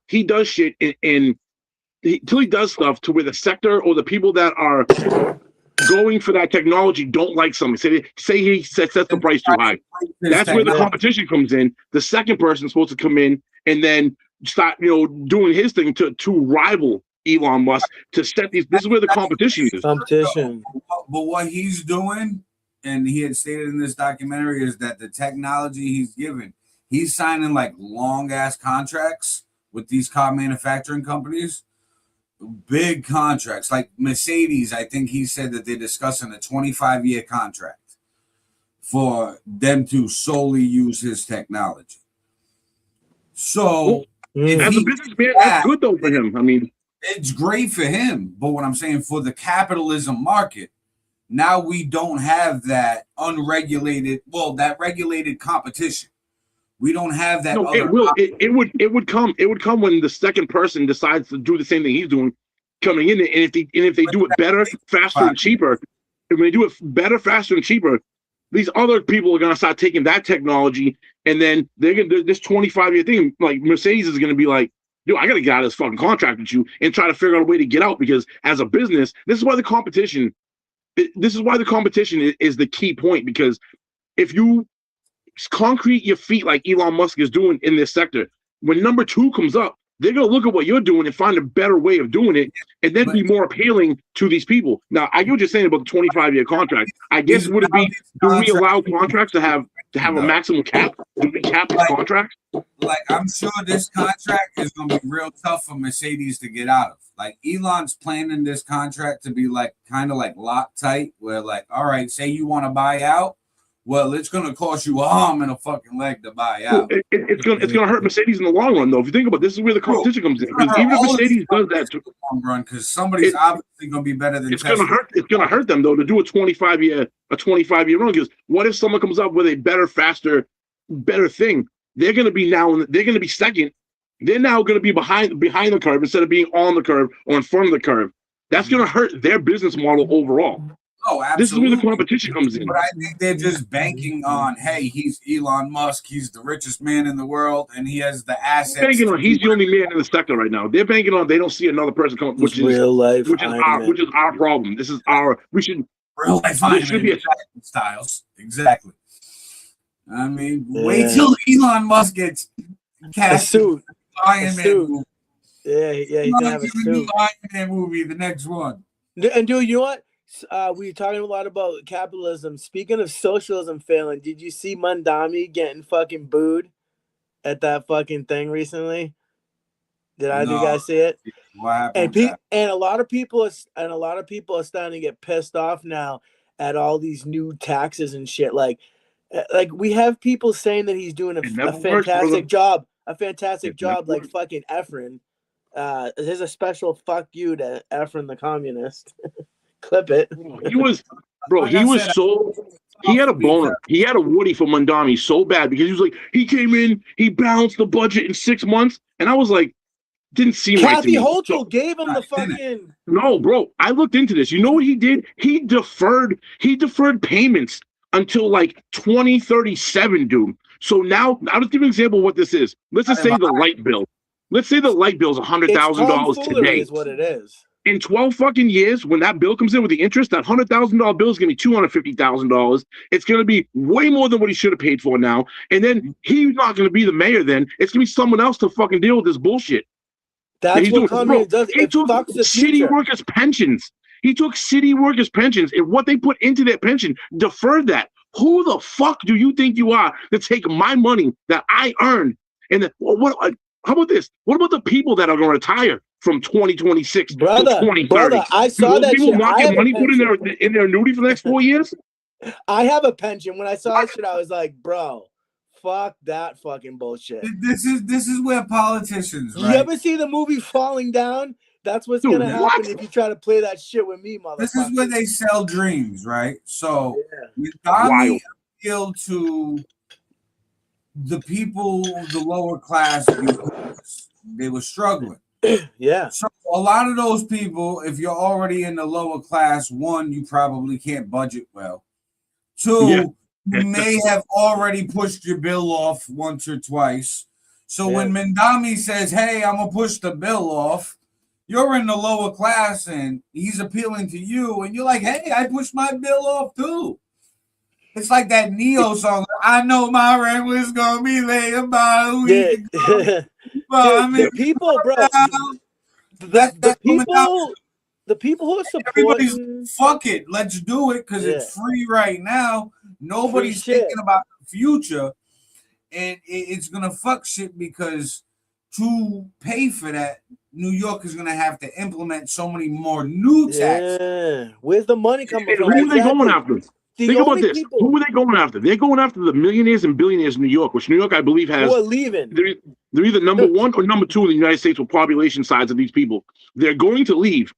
he does shit until he does stuff to where the sector or the people that are going for that technology don't like something. Say he sets the price too high. That's where the competition comes in. The second person is supposed to come in and then start, doing his thing to rival Elon Musk to set these. This is where the competition is. But what he's doing, and he had stated in this documentary, is that the technology he's given, he's signing like long ass contracts with these car manufacturing companies big contracts like Mercedes. I think he said that they're discussing a 25-year contract for them to solely use his technology. So, as a businessman, that's good though for him. I mean, it's great for him. But what I'm saying, for the capitalism market, now we don't have that unregulated, that regulated competition. We don't have that. No, it will. It would come. It would come when the second person decides to do the same thing he's doing, coming in, and if they do it better, faster, and cheaper, if they do it better, faster, and cheaper, these other people are gonna start taking that technology, and then they're gonna do this 25-year thing. Like Mercedes is gonna be like, dude, I gotta get out of this fucking contract with you and try to figure out a way to get out, because as a business, this is why the competition. This is why the competition is the key point, because if you concrete your feet like Elon Musk is doing in this sector, when number two comes up, they're going to look at what you're doing and find a better way of doing it, and then be more appealing to these people. Now, I get what you're saying about the 25-year contract. I guess would it be, do we allow contracts to have a maximum cap? Do we cap the contract? Like, I'm sure this contract is going to be real tough for Mercedes to get out of. Like, Elon's planning this contract to be like kind of like Loctite, where like, all right, say you want to buy out. Well, it's going to cost you a arm and a fucking leg to buy out. It's going to hurt Mercedes in the long run, though. If you think about it, this is where the competition comes in. Because even if Mercedes does that, in the long run, because somebody's obviously going to be better than Tesla. It's going to hurt them though to do a 25-year run. Because what if someone comes up with a better, faster, better thing? They're going to be second. They're now going to be behind the curve instead of being on the curve or in front of the curve. That's going to hurt their business model overall. Oh, absolutely. This is where the competition comes in. But I think they're just banking on, hey, he's Elon Musk. He's the richest man in the world, and he has the assets. Banking on he's the only man in the sector right now. They're banking on they don't see another person come, which is our problem. This is our real life styles. Exactly. I mean, wait till Elon Musk gets cast in Iron Man movie. Yeah, he's gonna have a suit. Iron Man movie, the next one. And dude, you know what? We were talking a lot about capitalism. Speaking of socialism failing, did you see Mandami getting fucking booed at that fucking thing recently? Did either you guys see it? And a lot of people are starting to get pissed off now at all these new taxes and shit. Like we have people saying that he's doing a fantastic job. Like fucking Efren. There's a special fuck you to Efren the communist. Clip it. He had a boner. He had a Woody for Mandami so bad because he was like, he came in, he balanced the budget in 6 months, and I was like, didn't seem right to me. Kathy Hochul gave him the fucking. No, bro. I looked into this. You know what he did? He deferred payments until like 2037, dude. So now I'll just give you an example of what this is. Let's just say the light bill. Let's say the light bill is $100,000 today. Is what it is. In 12 fucking years, when that bill comes in with the interest, that $100,000 bill is going to be $250,000. It's going to be way more than what he should have paid for now. And then he's not going to be the mayor then. It's going to be someone else to fucking deal with this bullshit. That's what communism does. He took city workers' pensions. He took city workers' pensions, and what they put into their pension, deferred that. Who the fuck do you think you are to take my money that I earned? And how about this? What about the people that are going to retire from 2026 to 2030? Brother, I saw that people shit. not get money put in their annuity for the next 4 years? I have a pension. When I saw that shit, I was like, bro, fuck that fucking bullshit. This is where politicians, right? You ever see the movie Falling Down? That's what's going to happen if you try to play that shit with me, motherfucker. This is where they sell dreams, right? So Mandami appealed to the people, the lower class, because they were struggling. Yeah. So a lot of those people, if you're already in the lower class, one, you probably can't budget well. Two, you may have already pushed your bill off once or twice. So when Mandami says, hey, I'm going to push the bill off, you're in the lower class and he's appealing to you. And you're like, hey, I pushed my bill off too. It's like that Neo song. I know my rent was going to be late about a week ago. The people, bro. The people who are supporting. Fuck it. Let's do it because it's free right now. Nobody's thinking about the future. And it's going to fuck shit because to pay for that, New York is going to have to implement so many more new taxes. Yeah, where's the money coming from? Who are they going after? Think about this. People Who are they going after? They're going after the millionaires and billionaires in New York, which New York, I believe, has. who are leaving. They're either number one or number two in the United States with population size of these people. They're going to leave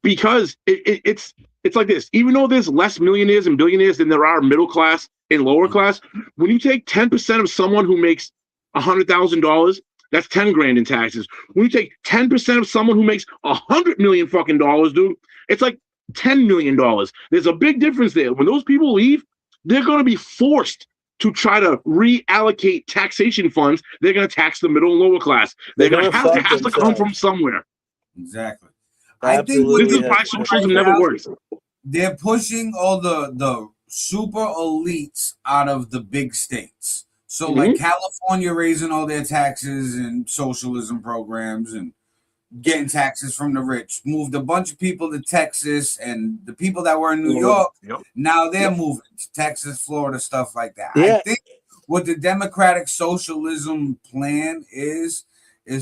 because it's like this. Even though there's less millionaires and billionaires than there are middle class and lower class, when you take 10% of someone who makes $100,000, that's 10 grand in taxes. When you take 10% of someone who makes $100 million fucking dollars, dude, it's like $10 million. There's a big difference there. When those people leave, they're going to be forced to try to reallocate taxation funds. They're going to tax the middle and lower class. They're going to have to come from somewhere. Exactly. Absolutely. I think this is why socialism never works. They're pushing all the super elites out of the big states. So like California raising all their taxes and socialism programs and getting taxes from the rich, moved a bunch of people to Texas, and the people that were in New York, now they're moving to Texas, Florida, stuff like that. I think what the democratic socialism plan is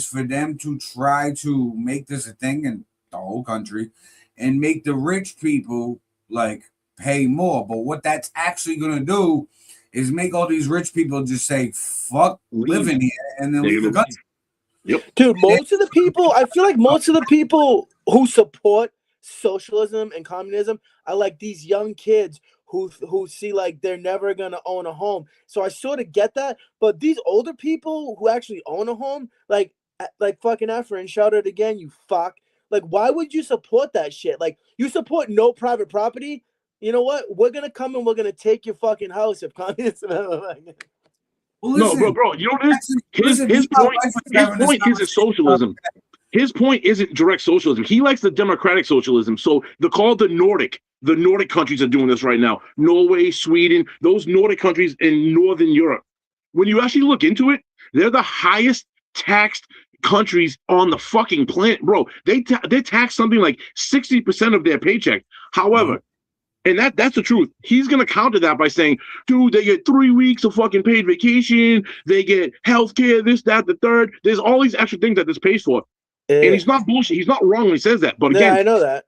for them to try to make this a thing in the whole country and make the rich people like pay more. But what that's actually going to do is make all these rich people just say, fuck living here, and then leave the country. Dude, most of the people, I feel like most of the people who support socialism and communism are like these young kids who see like they're never gonna own a home. So I sort of get that, but these older people who actually own a home, like fucking Efren, shout out again, you fuck. Like, why would you support that shit? Like, you support no private property. You know what? We're gonna come and we're gonna take your fucking house if communism. Well, listen, no, bro, you know what it is? His point isn't socialism. His point isn't direct socialism. He likes the democratic socialism. So they're called the Nordic. The Nordic countries are doing this right now. Norway, Sweden, those Nordic countries in Northern Europe. When you actually look into it, they're the highest taxed countries on the fucking planet, bro. They tax something like 60% of their paycheck. However, and that's the truth. He's going to counter that by saying, dude, they get 3 weeks of fucking paid vacation. They get healthcare, this, that, the third. There's all these extra things that this pays for. And he's not bullshit. He's not wrong when he says that. But again, I know that.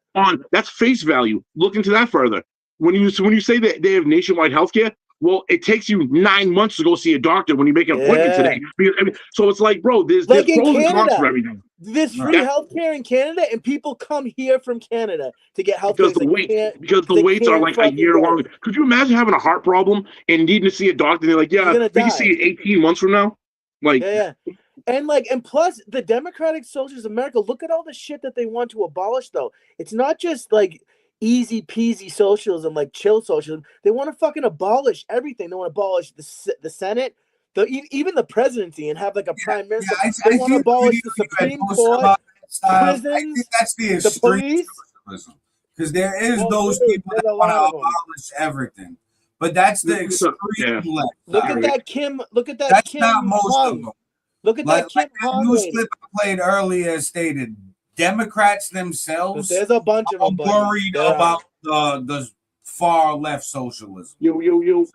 That's face value. Look into that further. When you say that they have nationwide healthcare, well, it takes you 9 months to go see a doctor when you make an appointment today. So it's like, bro, there's pros and cons for everything. There's free healthcare in Canada, and people come here from Canada to get healthcare because the waits are like a year long. Could you imagine having a heart problem and needing to see a doctor? And they're like, yeah, we can see it 18 months from now. Like, and plus the democratic socialists of America, look at all the shit that they want to abolish, though. It's not just like easy peasy socialism, like chill socialism. They want to fucking abolish everything. They want to abolish the Senate, even the presidency, and have like a prime minister. They want to abolish the Supreme Court, prisons, I think that's the police. Because there is those people that want to abolish everything. But that's the extreme left. Look at that Kim. Look at that. That's Kim not most of them. Look at that Kim Hong. News clip I played earlier stated Democrats themselves. There's a bunch of them worried about the far left socialism. Yo. So,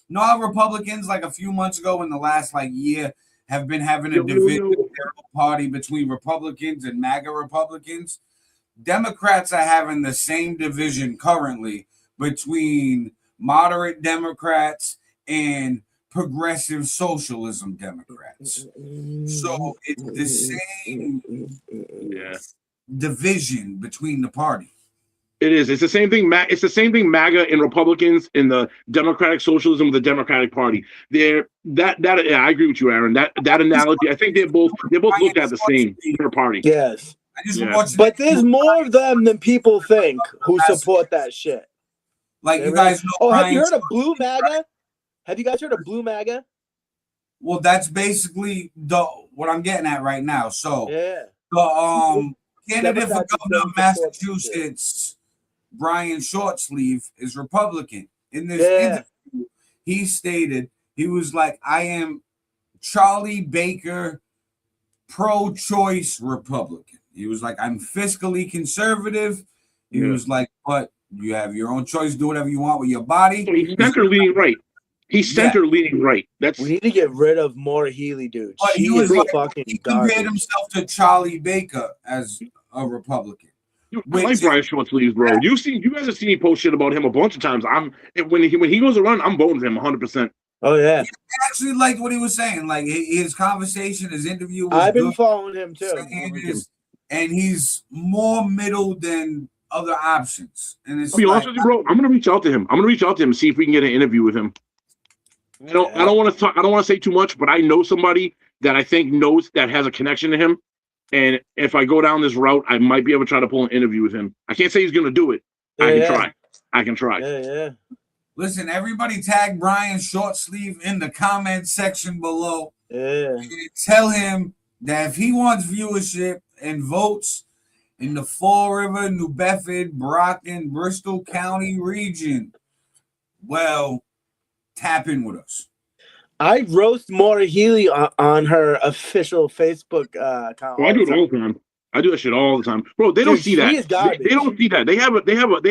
know how Republicans like a few months ago in the last like year have been having a division in their party between Republicans and MAGA Republicans? Democrats are having the same division currently between moderate Democrats and progressive socialism Democrats. So it's the same division between the party. It is. It's the same thing. It's the same thing. MAGA and Republicans in the democratic socialism of the Democratic Party. I agree with you, Aaron. That analogy. I think they're both looked at the same per party. Yes. But there's more of them than people think who support that shit. Like you guys know. Have you heard of Blue MAGA? Have you guys heard of Blue MAGA? Well, that's basically what I'm getting at right now. So the candidate for governor of Massachusetts, Brian Shortsleeve, is Republican. In this interview, he stated he was like, "I am Charlie Baker, pro-choice Republican." He was like, "I'm fiscally conservative." He was like, "But you have your own choice. Do whatever you want with your body." So he's center leaning right. He's center leaning right. That's We need to get rid of Maura Healey, dude. But She he was is like, fucking he compared garbage. himself to Charlie Baker as a Republican. I like Brian Short Sleeves, bro. You guys have seen me post shit about him a bunch of times. When he goes around, I'm voting for him 100%. Oh yeah. I actually liked what he was saying. Like his conversation, his interview was I've been good. following him too. And he's more middle than other options. And it's I'll be honest with you, bro. I'm gonna reach out to him. And see if we can get an interview with him. I don't want to talk. I don't want to say too much, but I know somebody that I think knows that has a connection to him. And if I go down this route, I might be able to try to pull an interview with him. I can't say he's gonna do it. I can try. Yeah. Listen, everybody tag Brian Shortsleeve in the comment section below. Yeah. And tell him that if he wants viewership and votes in the Fall River, New Bedford, Brockton, Bristol County region, well, tap in with us. I roast Maura Healey on her official Facebook account. Oh, I do it all the time. I do that shit all the time, bro. They don't see that. They don't see that. They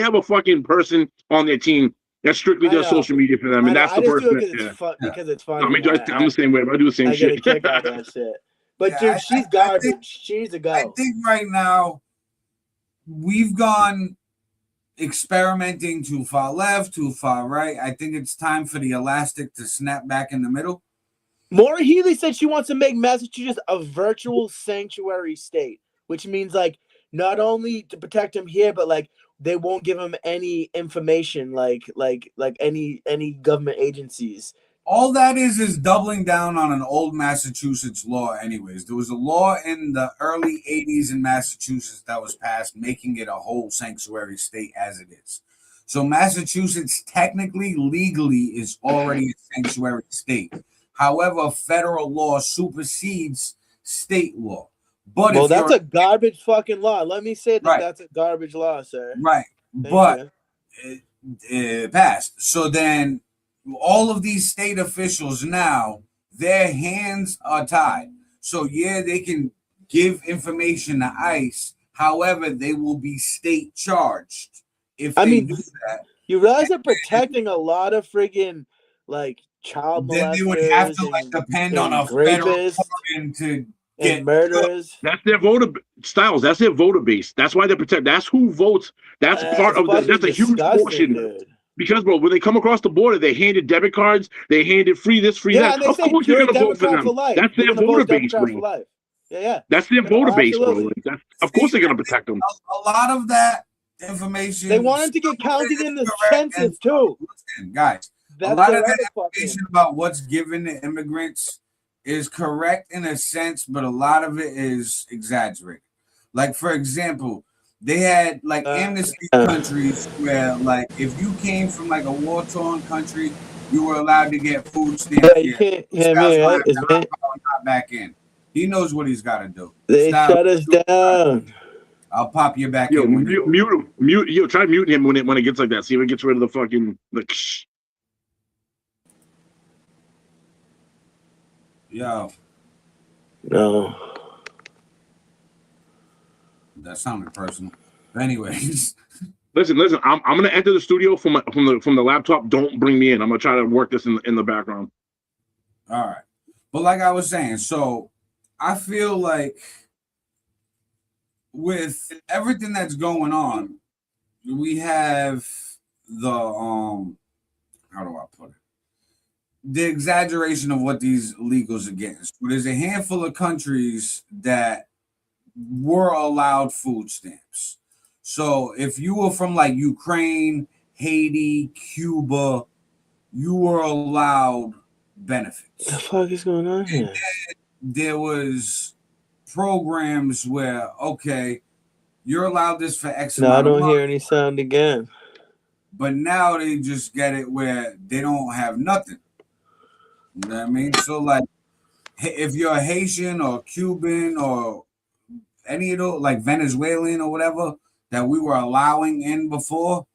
have a fucking person on their team that strictly does social media for them, and that's the person. Because it's fun. I mean, I'm the same way. I do the same shit. I get a kick out of that shit. But dude, she's garbage. She's a go. I think right now we've gone experimenting too far left, too far right. I think it's time for the elastic to snap back in the middle. Maura Healey said she wants to make Massachusetts a virtual sanctuary state, which means like not only to protect him here, but like they won't give him any information, like any government agencies. All that is doubling down on an old Massachusetts law anyways. There was a law in the early 80s in Massachusetts that was passed, making it a whole sanctuary state as it is. So Massachusetts technically, legally, is already a sanctuary state. However, federal law supersedes state law. But well, that's a garbage fucking law. Let me say that that's a garbage law, sir. Right. But it passed. So then all of these state officials now, their hands are tied. So yeah, they can give information to ICE. However, they will be state charged if they do that. You realize they're protecting a lot of friggin' like child molesters. Then they would have to like depend on a federal organ to get murderers. That's their voter Styles. That's their voter base. That's why they protect. That's who votes. That's part of the. That's a huge portion. Dude. Because, bro, when they come across the border, they handed debit cards, they handed free this, free that. Of course you're going to vote for them. That's their voter base, bro. Yeah. That's their voter base, bro. Like, of course they're going to protect them. A lot of that information. They want them to get counted in the census, too. Listen, guys, a lot of that information about what's given to immigrants is correct in a sense, but a lot of it is exaggerated. Like, for example, they had like amnesty countries where like if you came from like a war-torn country, you were allowed to get food stamps. Yeah, you can't hear me, right? Not back in. He knows what he's got to do. They shut us down. I'll pop you back in. Mute him. Yo, try muting him when it gets like that. See if it gets rid of the fucking Yo. No. That sounded personal. But anyways. Listen. I'm gonna enter the studio from the laptop. Don't bring me in. I'm gonna try to work this in the background. All right. But like I was saying, so I feel like with everything that's going on, we have the how do I put it? The exaggeration of what these illegals are getting. So there's a handful of countries that were allowed food stamps. So if you were from like Ukraine, Haiti, Cuba, you were allowed benefits. The fuck is going on here? There was programs where, okay, you're allowed this for X amount I of don't money, hear any sound again. But now they just get it where they don't have nothing. You know what I mean? So like if you're Haitian or Cuban or any of those, like Venezuelan or whatever, that we were allowing in before,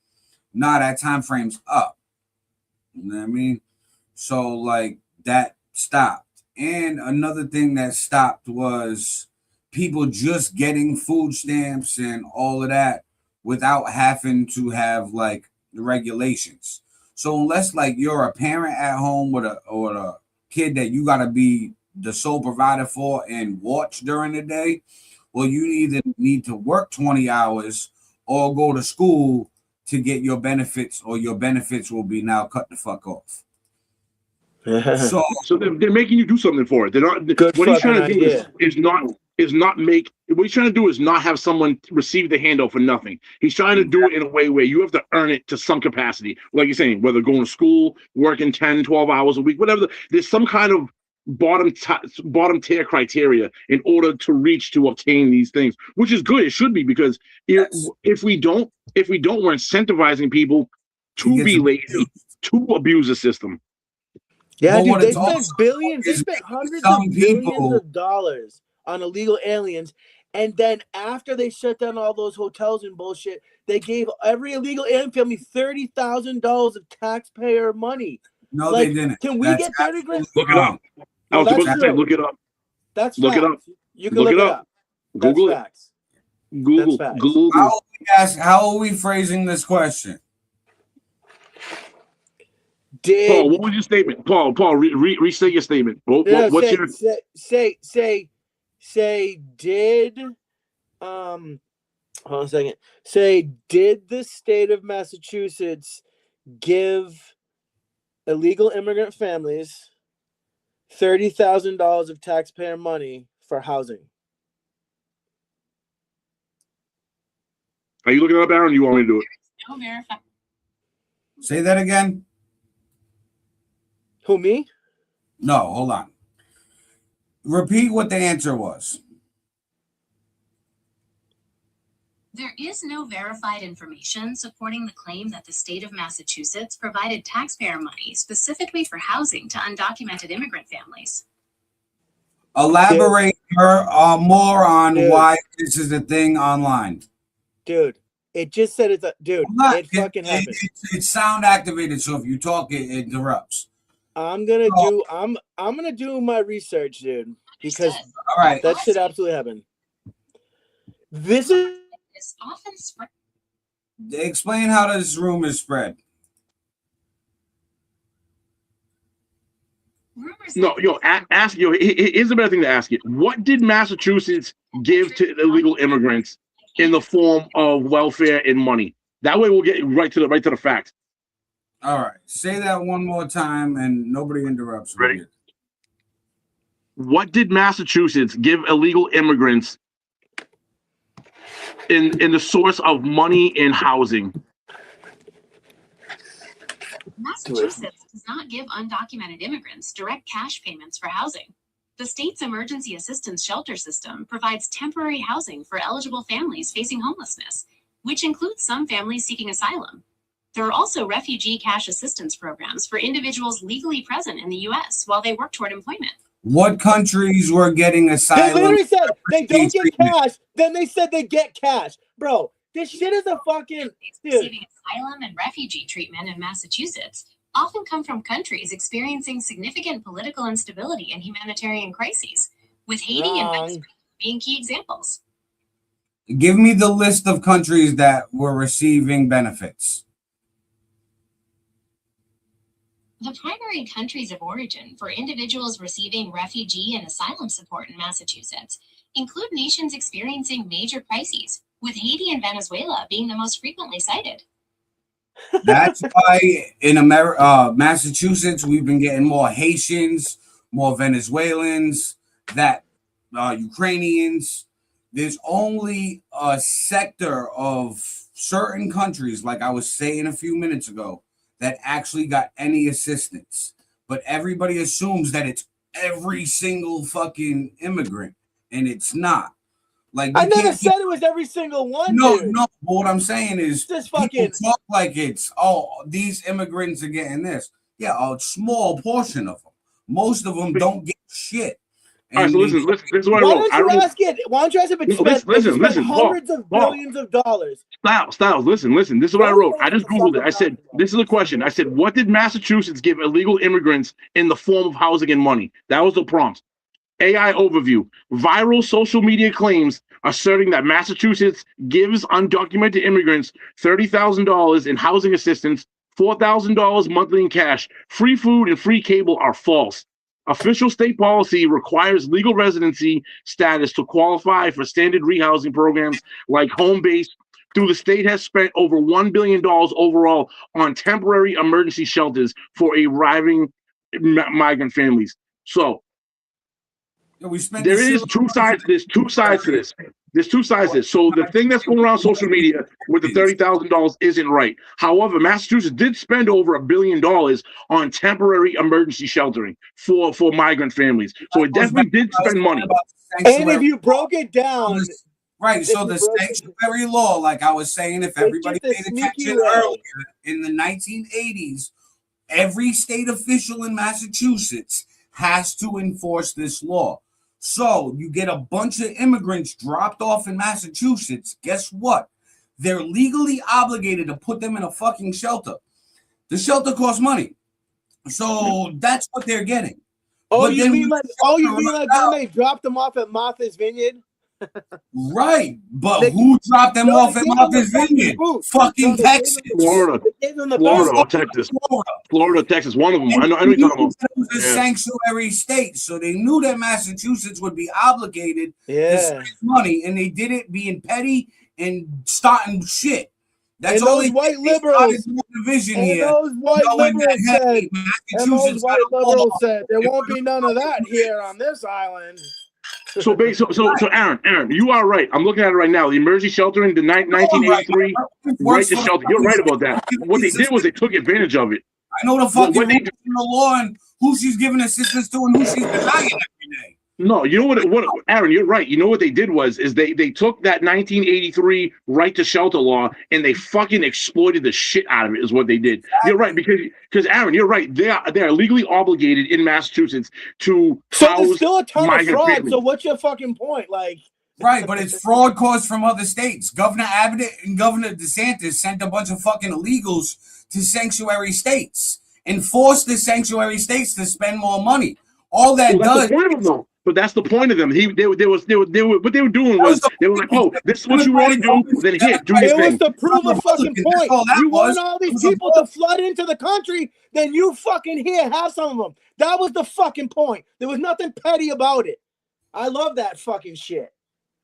that time frame's up. You know what I mean? So like that stopped. And another thing that stopped was people just getting food stamps and all of that without having to have like the regulations. So unless like you're a parent at home with a kid that you gotta be the sole provider for and watch during the day, well, you either need to work 20 hours or go to school to get your benefits, or your benefits will be now cut the fuck off. So they're making you do something for it. They're not. Good What he's trying to fucking do idea. is not make. What he's trying to do is not have someone receive the handout for nothing. He's trying to do it in a way where you have to earn it to some capacity. Like you're saying, whether going to school, working 10, 12 hours a week, whatever. There's some kind of bottom tier criteria in order to obtain these things, which is good. It should be, because if we don't, we're incentivizing people to be lazy, to abuse the system. Yeah, But dude, what they it's spent also billions, they is spent hundreds some of billions people- of dollars on illegal aliens. And then after they shut down all those hotels and bullshit, they gave every illegal alien family $30,000 of taxpayer money. No, Like, they didn't. Can we That's get 30 grand? Look it up. I was that's supposed to say, true. look it up. That's Look it up. facts. You can look it up. That's Google it. facts. Google. That's facts. Google. How are we phrasing this question? Paul, what was your statement? Paul, restate your statement. What's your say did hold on a second. Say, did the state of Massachusetts give illegal immigrant families $30,000 of taxpayer money for housing? Are you looking it up, Aaron? Or you want me to do it? No verify. Say that again. Who, me? No, hold on. Repeat what the answer was. There is no verified information supporting the claim that the state of Massachusetts provided taxpayer money specifically for housing to undocumented immigrant families. Elaborate more on Dude. why this is a thing online. Dude, it just said it's a dude. It fucking happened. It's sound activated, so if you talk, it interrupts. I'm gonna do my research, dude, because All right, that shit absolutely happened. This is often spread. explain how this rumor is spread. No, ask here's a better thing to ask you. What did Massachusetts give to illegal immigrants in the form of welfare and money? That way we'll get right to the facts. All right, say that one more time, and nobody interrupts. Ready? What did Massachusetts give illegal immigrants in the source of money and housing? Massachusetts does not give undocumented immigrants direct cash payments for housing. The state's emergency assistance shelter system provides temporary housing for eligible families facing homelessness, which includes some families seeking asylum. There are also refugee cash assistance programs for individuals legally present in the U.S. while they work toward employment. What countries were getting asylum? They literally said they don't get cash. Then they said they get cash, bro. This shit is a fucking dude. Receiving asylum and refugee treatment in Massachusetts often come from countries experiencing significant political instability and humanitarian crises, with Haiti and Venezuela being key examples. Give me the list of countries that were receiving benefits. The primary countries of origin for individuals receiving refugee and asylum support in Massachusetts include nations experiencing major crises, with Haiti and Venezuela being the most frequently cited. That's why in Massachusetts, we've been getting more Haitians, more Venezuelans, Ukrainians. There's only a sector of certain countries, like I was saying a few minutes ago, that actually got any assistance. But everybody assumes that it's every single fucking immigrant, and it's not. Like, I never said it was every single one. No, dude. no. But what I'm saying is, Just people fucking talk like it's these immigrants are getting this. Yeah, a small portion of them. Most of them don't get shit. All right, so listen. This is what Why I wrote. don't you ask it? Why don't you ask if it spent, Listen, hundreds of billions of dollars? Styles, listen. This is what I wrote. I just Googled it. I said, this is the question. I said, what did Massachusetts give illegal immigrants in the form of housing and money? That was the prompt. AI overview. Viral social media claims asserting that Massachusetts gives undocumented immigrants $30,000 in housing assistance $4,000 monthly in cash. Free food and free cable are false. Official state policy requires legal residency status to qualify for standard rehousing programs like home base. Through the state has spent over $1 billion overall on temporary emergency shelters for arriving migrant families. So we spent there is two sides. There's two sides to this. There's two sides to this. So the thing that's going around social media with the $30,000 isn't right. However, Massachusetts did spend over $1 billion on temporary emergency sheltering for migrant families. So it definitely did spend money. And if you broke it down, right, so the sanctuary law, like I was saying, if everybody paid attention earlier, in the 1980s, every state official in Massachusetts has to enforce this law. So you get a bunch of immigrants dropped off in Massachusetts. Guess what? They're legally obligated to put them in a fucking shelter. The shelter costs money. So that's what they're getting. Oh, you mean like when they dropped them off at Martha's Vineyard? Right, but who dropped them off at Martha's Vineyard? Fucking Texas. Florida, or Texas. Florida, Texas, one of them. I know you're talking about. It was a sanctuary state, so they knew that Massachusetts would be obligated to spend money, and they did it being petty and starting shit. That's and all those white liberals. Division and here. those white liberals said, there won't be none of that here on this island. So Aaron, you are right. I'm looking at it right now. The emergency sheltering, the 1983 right to shelter. You're right about that. What they did was they took advantage of it. I know the fucking the law and who she's giving assistance to and who she's denying every day. No, you know what, Aaron, you're right. You know what they did is they took that 1983 right to shelter law and they fucking exploited the shit out of it. Is what they did. Exactly. You're right because Aaron, you're right. They are legally obligated in Massachusetts to so there's still a ton of fraud. Families. So what's your fucking point? Like, right, but it's fraud caused from other states. Governor Abbott and Governor DeSantis sent a bunch of fucking illegals to sanctuary states and forced the sanctuary states to spend more money. All that does. But that's the point of them. What they were doing was they were like, oh, this is what you want to do. Then here, do your thing. It was to prove a fucking point. You want all these people to flood into the country, then you fucking here have some of them. That was the fucking point. There was nothing petty about it. I love that fucking shit.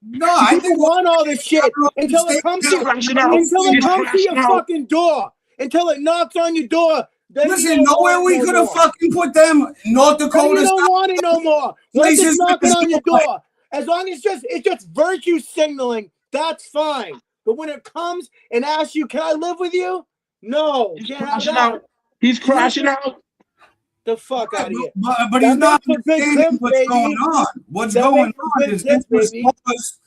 No, I think want all this shit until it comes to your fucking door. Until it knocks on your door. Listen, nowhere we could have fucking put them. North Dakota. You don't want it no more. Once it's knocking on your door, as long as it's just virtue signaling, that's fine. But when it comes and asks you, "Can I live with you?" No, He's crashing out. The fuck out of here. But he's not understanding what's going on. What's going on is this was supposed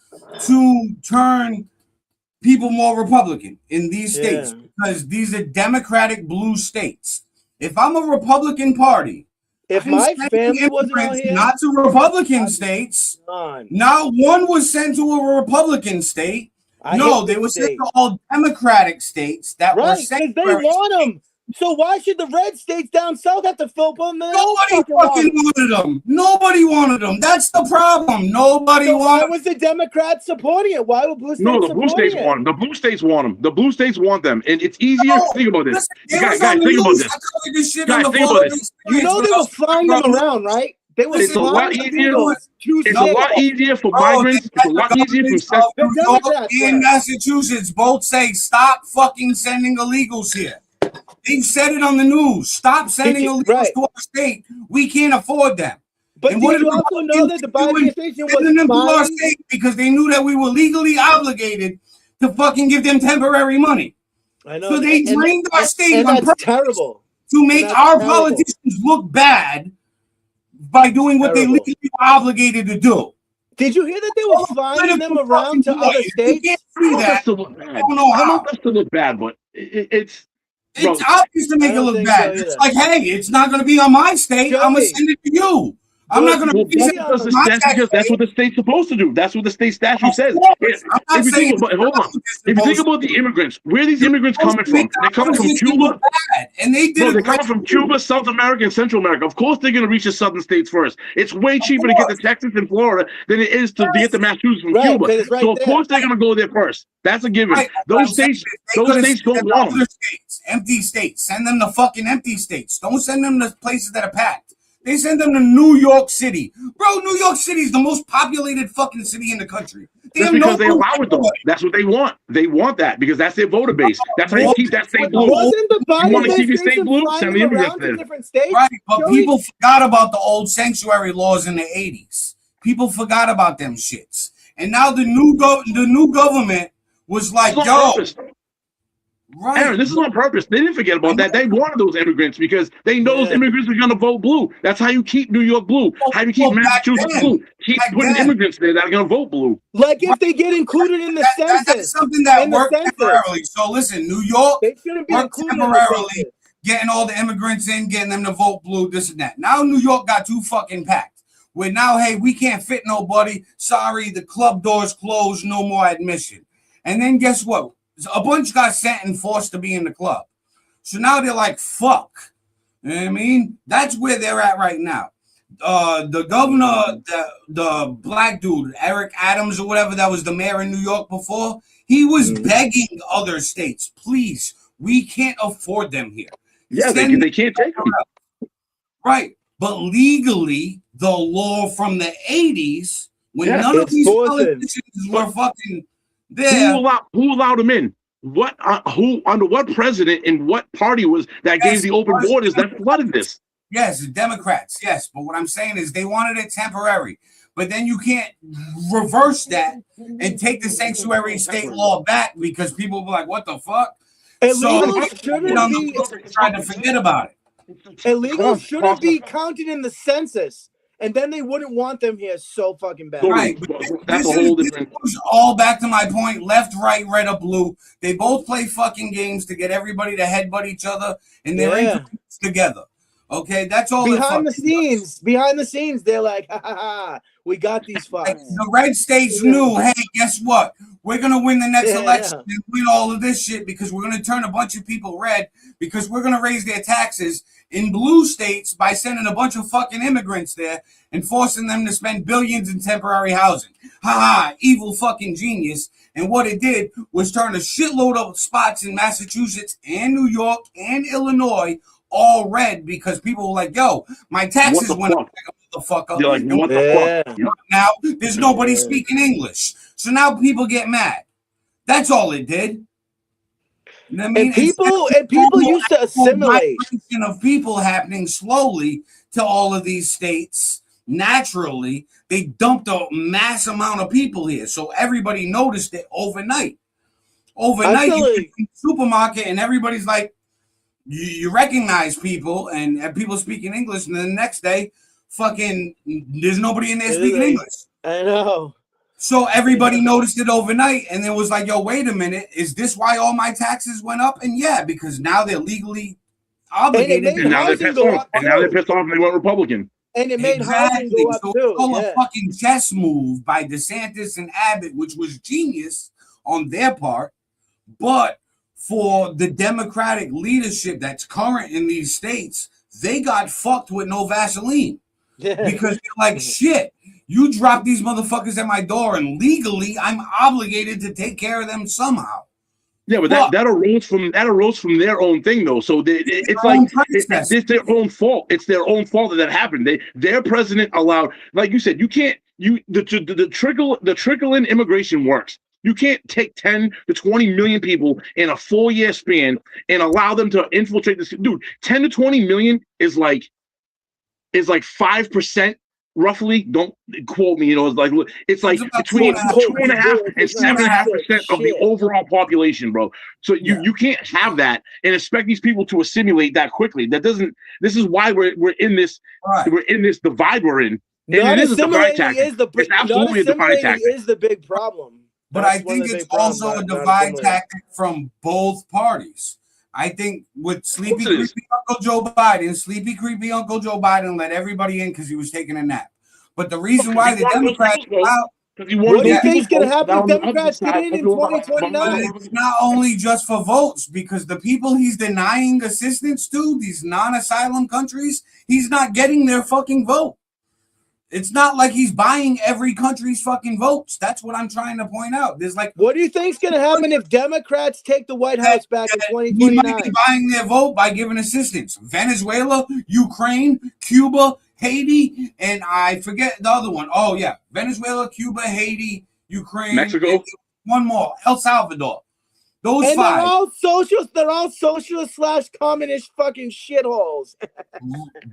to turn people more Republican in these states because these are Democratic blue states. If I'm a Republican party, if my family wasn't out here, not to Republican states, now one was sent to a Republican state. No, they were sent to all Democratic states that were sent. They want them. So why should the red states down south have to fill them? Nobody fucking wanted them. Nobody wanted them. That's the problem. Nobody wanted. Why was the Democrats supporting it? Why were blue states? No, the blue states want them. The blue states want them. The blue states want them, and it's easier. Think about this, guys. Think about this. Guys, think about this. You know they were flying them around, right? They were. It's a lot easier. It's a lot easier for migrants. It's a lot easier for in Massachusetts. Both say stop fucking sending illegals here. They've said it on the news. Stop sending illegals to our state. We can't afford them. But did you also know that the Biden administration was sending them to our state because they knew that we were legally obligated to fucking give them temporary money. I know. So they drained our state on purpose terrible. To make our politicians look bad by doing what they legally were obligated to do. Did you hear that they were flying them around to other states? You can't see that. I don't know how. That's to look bad, but it's obvious to make it look bad. It's like, hey, it's not going to be on my state. I'm going to send it to you. I'm not going to. Because that's what the state's supposed to do. That's what the state statute says. If you think about the immigrants, where are these immigrants coming from? They're coming from Cuba. And they did. No, they're coming from Cuba, South America, and Central America. Of course, they're going to reach the southern states first. It's way cheaper to get to Texas and Florida than it is to get to Massachusetts from Cuba. Right, so of course they're going to go there first. That's a given. Those states don't want them. Empty states. Send them to fucking empty states. Don't send them to places that are packed. They send them to New York City. Bro, New York City is the most populated fucking city in the country. That's because they allow it though. That's what they want. They want that because that's their voter base. That's how you keep that state blue. Wasn't the Biden you want to keep your state blue? Send the immigrants in there. different states? Right, but people forgot about the old sanctuary laws in the 80s. People forgot about them shits. And now the new government was like, yo. Right. Aaron, this is on purpose. They didn't forget about that. They wanted those immigrants because they know those immigrants are going to vote blue. That's how you keep New York blue. How do you keep Massachusetts blue? Keep putting immigrants there that are going to vote blue. Like if they get included in the census. That's something that worked temporarily. So listen, New York worked temporarily, getting all the immigrants in, getting them to vote blue, this and that. Now New York got too fucking packed. Where now, hey, we can't fit nobody. Sorry, the club doors closed, no more admission. And then guess what? A bunch got sent and forced to be in the club. So now they're like, fuck. You know what I mean? That's where they're at right now. The governor, the black dude, Eric Adams or whatever, that was the mayor in New York before, he was begging other states, please, we can't afford them here. Yeah, they can't take them. Right. But legally, the law from the 80s, when none of these politicians were fucking there. Who allowed them in? What? Who under what president and what party was that gave the open borders that flooded this? Yes, the Democrats. Yes, but what I'm saying is they wanted it temporary, but then you can't reverse that and take the sanctuary state law back because people were like, "What the fuck?" Illegals shouldn't be trying to forget about it. Illegals shouldn't be counted in the census. And then they wouldn't want them here so fucking bad. Right. That's a whole different. This goes all back to my point. Left, right, red, or blue. They both play fucking games to get everybody to headbutt each other, and they're in together. Okay, that's all. Behind the scenes, they're like, ha ha ha, we got these fucks. The red states knew, hey, guess what? We're gonna win the next election and win all of this shit because we're gonna turn a bunch of people red because we're gonna raise their taxes in blue states by sending a bunch of fucking immigrants there and forcing them to spend billions in temporary housing. Ha ha, evil fucking genius. And what it did was turn a shitload of spots in Massachusetts and New York and Illinois all red because people were like, yo, my taxes went up the fuck up. You're like, what the fuck? Now there's nobody speaking English. So now people get mad. That's all it did. You know what I mean? And people used to assimilate. Of people happening slowly to all of these states naturally. They dumped a mass amount of people here, so everybody noticed it overnight. Overnight, you go to the supermarket and everybody's like, you recognize people and people speaking English, and then the next day, fucking, there's nobody in there speaking English. I know. So everybody noticed it overnight and then was like, yo, wait a minute. Is this why all my taxes went up? And yeah, because now they're legally obligated. And now they're pissed off. And now they're pissed off and they went Republican. And it made housing go up so too. It's all a fucking chess move by DeSantis and Abbott, which was genius on their part. But for the Democratic leadership that's current in these states, they got fucked with no Vaseline. Because they're like, shit, you drop these motherfuckers at my door and legally I'm obligated to take care of them somehow. Yeah, but that arose from their own thing though. So it's like it's their own fault. It's their own fault that happened. Their president allowed, like you said, the trickle in immigration works. You can't take 10 to 20 million people in a 4-year span and allow them to infiltrate this. Dude, 10 to 20 million is like 5%. Roughly, don't quote me. It's like between 2.5% and 7.5% of the overall population, bro. So you can't have that and expect these people to assimilate that quickly. This is why we're in this divide we're in. Not it is a divide tactic. It's absolutely a divide tactic. Is the big problem. But I think it's also a divide tactic from both parties I think with sleepy creepy Uncle Joe Biden let everybody in because he was taking a nap. But the reason why the Democrats what do you think is going to happen if Democrats get in 2029? It's not only just for votes, because the people he's denying assistance to, these non-asylum countries, he's not getting their fucking vote. It's not like he's buying every country's fucking votes. That's what I'm trying to point out. There's like, what do you think's going to happen if Democrats take the White House back in 2029? He might be buying their vote by giving assistance. Venezuela, Ukraine, Cuba, Haiti, and I forget the other one. Oh yeah, Venezuela, Cuba, Haiti, Ukraine, Mexico, one more, El Salvador. Those and five. They're all socialist. They're all socialist / communist fucking shitholes.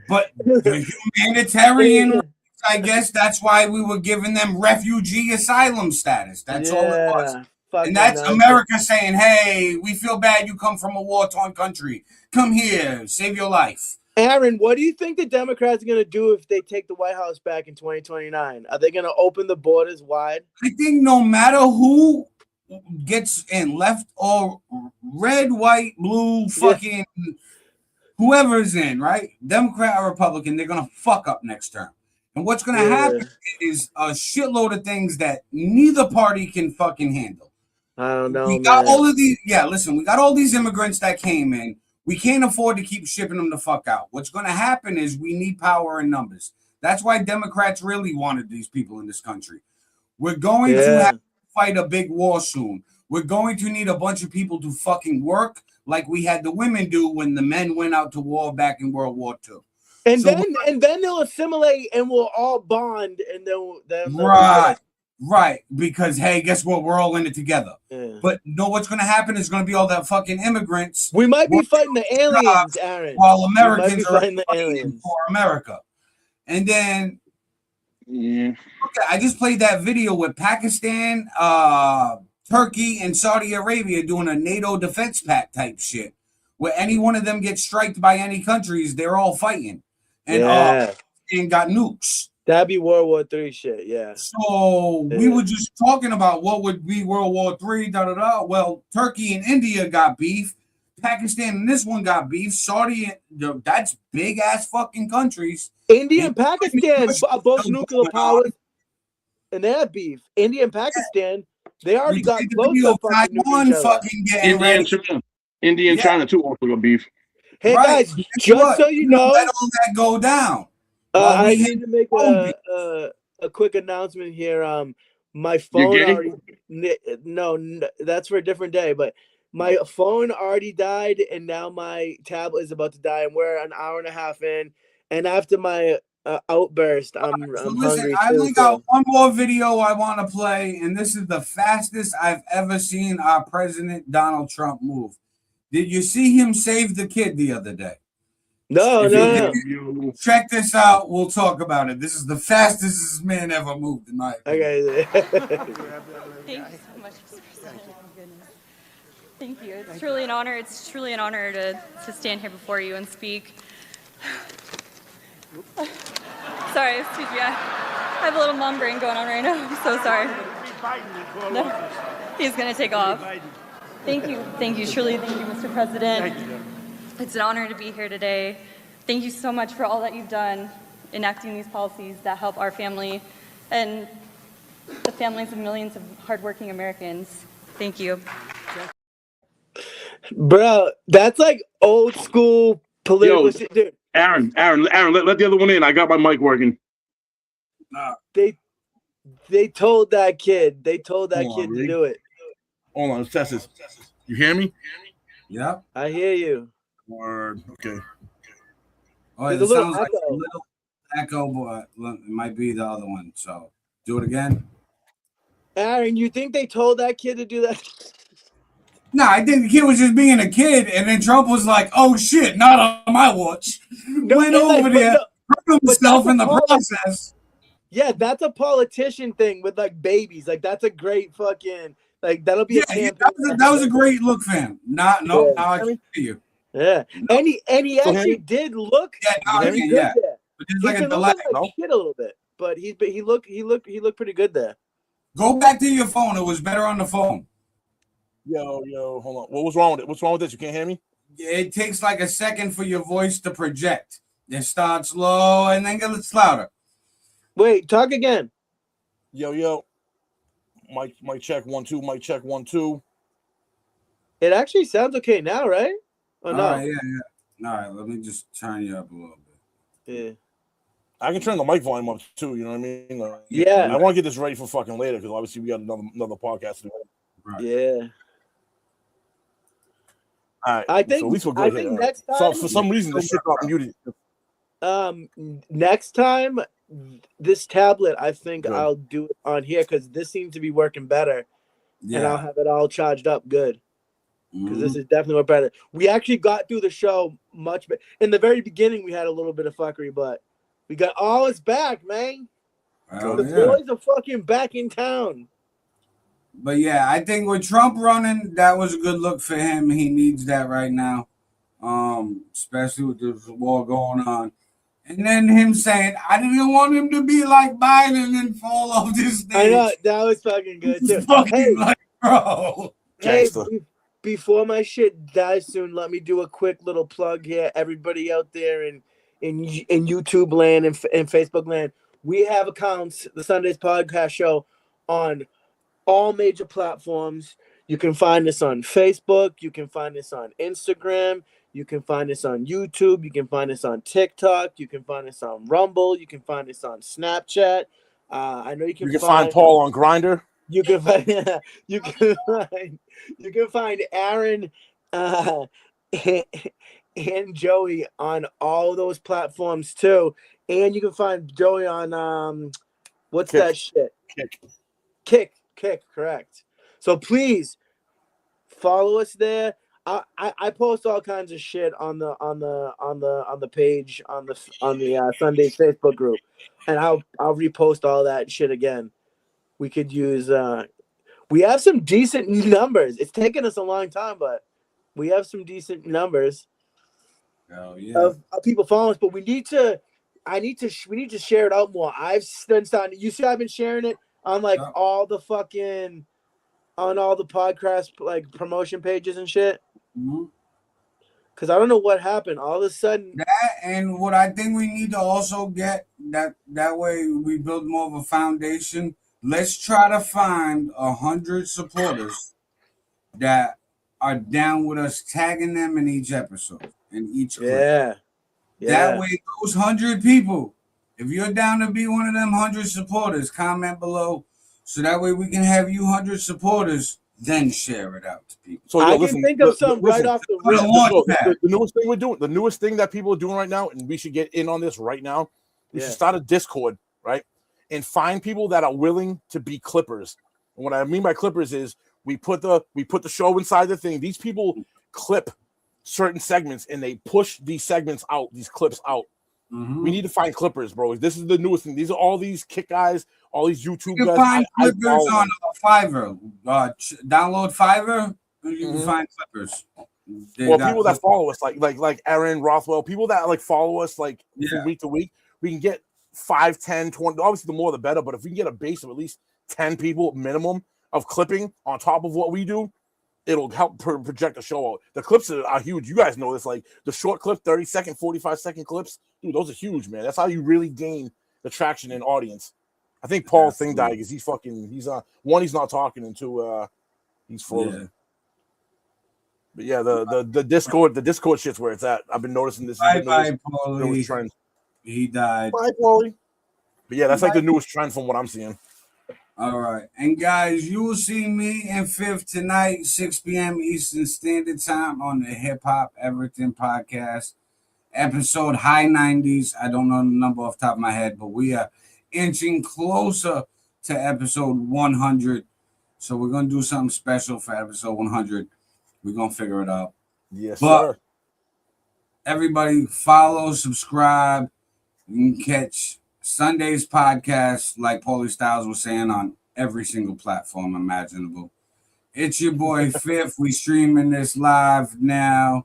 But the humanitarian, I guess that's why we were giving them refugee asylum status. That's all it was. And that's America saying, "Hey, we feel bad you come from a war-torn country. Come here, save your life." Aaron, what do you think the Democrats are going to do if they take the White House back in 2029? Are they going to open the borders wide? I think no matter who gets in, left or red, white, blue, fucking whoever's in, right? Democrat or Republican, they're going to fuck up next term. And what's going to happen is a shitload of things that neither party can fucking handle. I don't know, we got all of these. Yeah, listen, we got all these immigrants that came in. We can't afford to keep shipping them the fuck out. What's going to happen is we need power in numbers. That's why Democrats really wanted these people in this country. We're going to have to fight a big war soon. We're going to need a bunch of people to fucking work like we had the women do when the men went out to war back in World War II. And then they'll assimilate and we'll all bond and they'll Right, because hey, guess what? We're all in it together. Yeah. But know what's going to happen is going to be all that fucking immigrants. We might be fighting the aliens, Aaron. While Americans are fighting the aliens for America. And then, okay, I just played that video with Pakistan, Turkey, and Saudi Arabia doing a NATO defense pact type shit, where any one of them gets striked by any countries, they're all fighting, and got nukes. That'd be World War III shit, yeah. So we were just talking about what would be World War III, Well, Turkey and India got beef. Pakistan and this one got beef. Saudi, that's big ass fucking countries. India and Pakistan are both nuclear powers, and they have beef. India and Pakistan, they already got close to fucking getting ready. India and China too also got beef. Hey guys, just so you know, let all that go down. I need to make a quick announcement here. My phone already that's for a different day, but my phone already died and now my tablet is about to die and we're an hour and a half in, and after my outburst I'm hungry. I only got one more video I want to play, and this is the fastest I've ever seen our president Donald Trump move. Did you see him save the kid the other day? No. Check this out. We'll talk about it. This is the fastest this man ever moved in my opinion. Okay. Thank you so much, Mr. President. Thank you. It's truly an honor. It's truly an honor to stand here before you and speak. Sorry, excuse me. I have a little mom brain going on right now. I'm so sorry. No, he's going to take off. Thank you. Truly, thank you, Mr. President. Thank you. It's an honor to be here today. Thank you so much for all that you've done enacting these policies that help our family and the families of millions of hardworking Americans. Thank you. Bro, that's like old school political shit, dude. Aaron, let the other one in. I got my mic working. They told that kid. They told that kid to do it. Hold on, test this. You hear me? Yeah. I hear you. Word. Okay. Oh, it sounds like a little echo, but it might be the other one. So do it again. Aaron, you think they told that kid to do that? No, I think the kid was just being a kid, and then Trump was like, "Oh shit, not on my watch." Went over there, hurt himself in the process. Yeah, that's a politician thing with like babies. Like that's a great fucking that'll be a campaign. That was a great look, fam. Now I can see you. Yeah, and he actually did look pretty good there. But there's like a delay, shit a little bit, but he looked pretty good there. Go back to your phone. It was better on the phone. Yo, hold on. What's wrong with it? What's wrong with this? You can't hear me? it takes like a second for your voice to project. It starts low and then gets louder. Wait, talk again. Yo. Mic check 1 2. Mic check 1 2. It actually sounds okay now, right? Oh no. All right, yeah. All right, let me just turn you up a little bit. Yeah. I can turn the mic volume up too. You know what I mean? Like, yeah. I want to get this ready for fucking later because obviously we got another podcast to do. Right. Yeah. All right. I think. So at least we're good here. Next time, so for some reason, this shit got muted. Next time, this tablet, I think Good. I'll do it on here because this seems to be working better, Yeah. and I'll have it all charged up good. Because this is definitely what better. We actually got through the show much better. In the very beginning, we had a little bit of fuckery, but we got all its back, man. The boys are fucking back in town. But yeah, I think with Trump running, that was a good look for him. He needs that right now, especially with this war going on. And then him saying, "I didn't want him to be like Biden and fall off this stage." I know that was fucking good too. Fucking like, bro. Hey, before my shit dies soon, let me do a quick little plug here. Everybody out there in YouTube land and Facebook land, we have accounts, the SunDaze Podcast Show, on all major platforms. You can find us on Facebook. You can find us on Instagram. You can find us on YouTube. You can find us on TikTok. You can find us on Rumble. You can find us on Snapchat. I know you can find Paul on Grindr. You can find you can find Aaron and Joey on all those platforms too. And you can find Joey on what's Kick. that shit? Kick, correct. So please follow us there. I post all kinds of shit on the page on the SunDaze Facebook group, and I'll repost all that shit again. We could use we have some decent numbers. It's taken us a long time, but we have some decent numbers of people following us. But we need to share it out more. I've been starting. You see, I've been sharing it on like all the fucking on all the podcast like promotion pages and shit. Because I don't know what happened. All of a sudden, that and what I think we need to also get that way we build more of a foundation. Let's try to find 100 supporters that are down with us, tagging them in each episode, in each clip. Yeah. That way, those 100 people, if you're down to be one of them 100 supporters, comment below, so that way we can have you 100 supporters, then share it out to people. So I can think of some right off the rip. The newest thing we're doing, the newest thing that people are doing right now, and we should get in on this right now. We should start a Discord, right? And find people that are willing to be clippers. And what I mean by clippers is we put the show inside the thing. These people clip certain segments and they push these segments out, these clips out. We need to find clippers, bro. This is the newest thing. These are all these kick guys, all these YouTube you can guys. Find clippers on Fiverr. Download Fiverr. You can find clippers. Well, people that follow us, like Aaron Rothwell, people that like follow us like from week to week, we can get 5, 10, 20. Obviously, the more the better. But if we can get a base of at least 10 people minimum of clipping on top of what we do, it'll help project the show out. The clips are huge. You guys know this. Like the short clip, 30-second, 45-second clips. Dude, those are huge, man. That's how you really gain the traction in audience. I think Paul's thing died because he's not talking, and two, he's frozen. Yeah. But yeah, the Discord shit's where it's at. I've been noticing this. Bye, Paulie. Trend. He died. Bye, Paulie. But yeah, that's like the newest trend from what I'm seeing. All right. And guys, you will see me and Fifth tonight, 6 p.m. Eastern Standard Time on the Hip Hop Everything Podcast. Episode high 90s. I don't know the number off the top of my head, but we are inching closer to episode 100. So we're going to do something special for episode 100. We're going to figure it out. Yes, but sir. Everybody follow, subscribe. You can catch SunDaze podcast, like Paulie Styles was saying, on every single platform imaginable. It's your boy Fifth. We streaming this live now.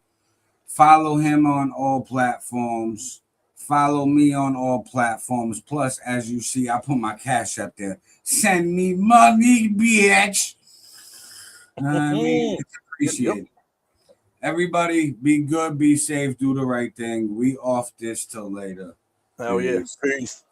Follow him on all platforms. Follow me on all platforms. Plus, as you see, I put my cash up there. Send me money, bitch. I mean, it's appreciated. Everybody, be good, be safe, do the right thing. We off this till later. Oh yeah, peace.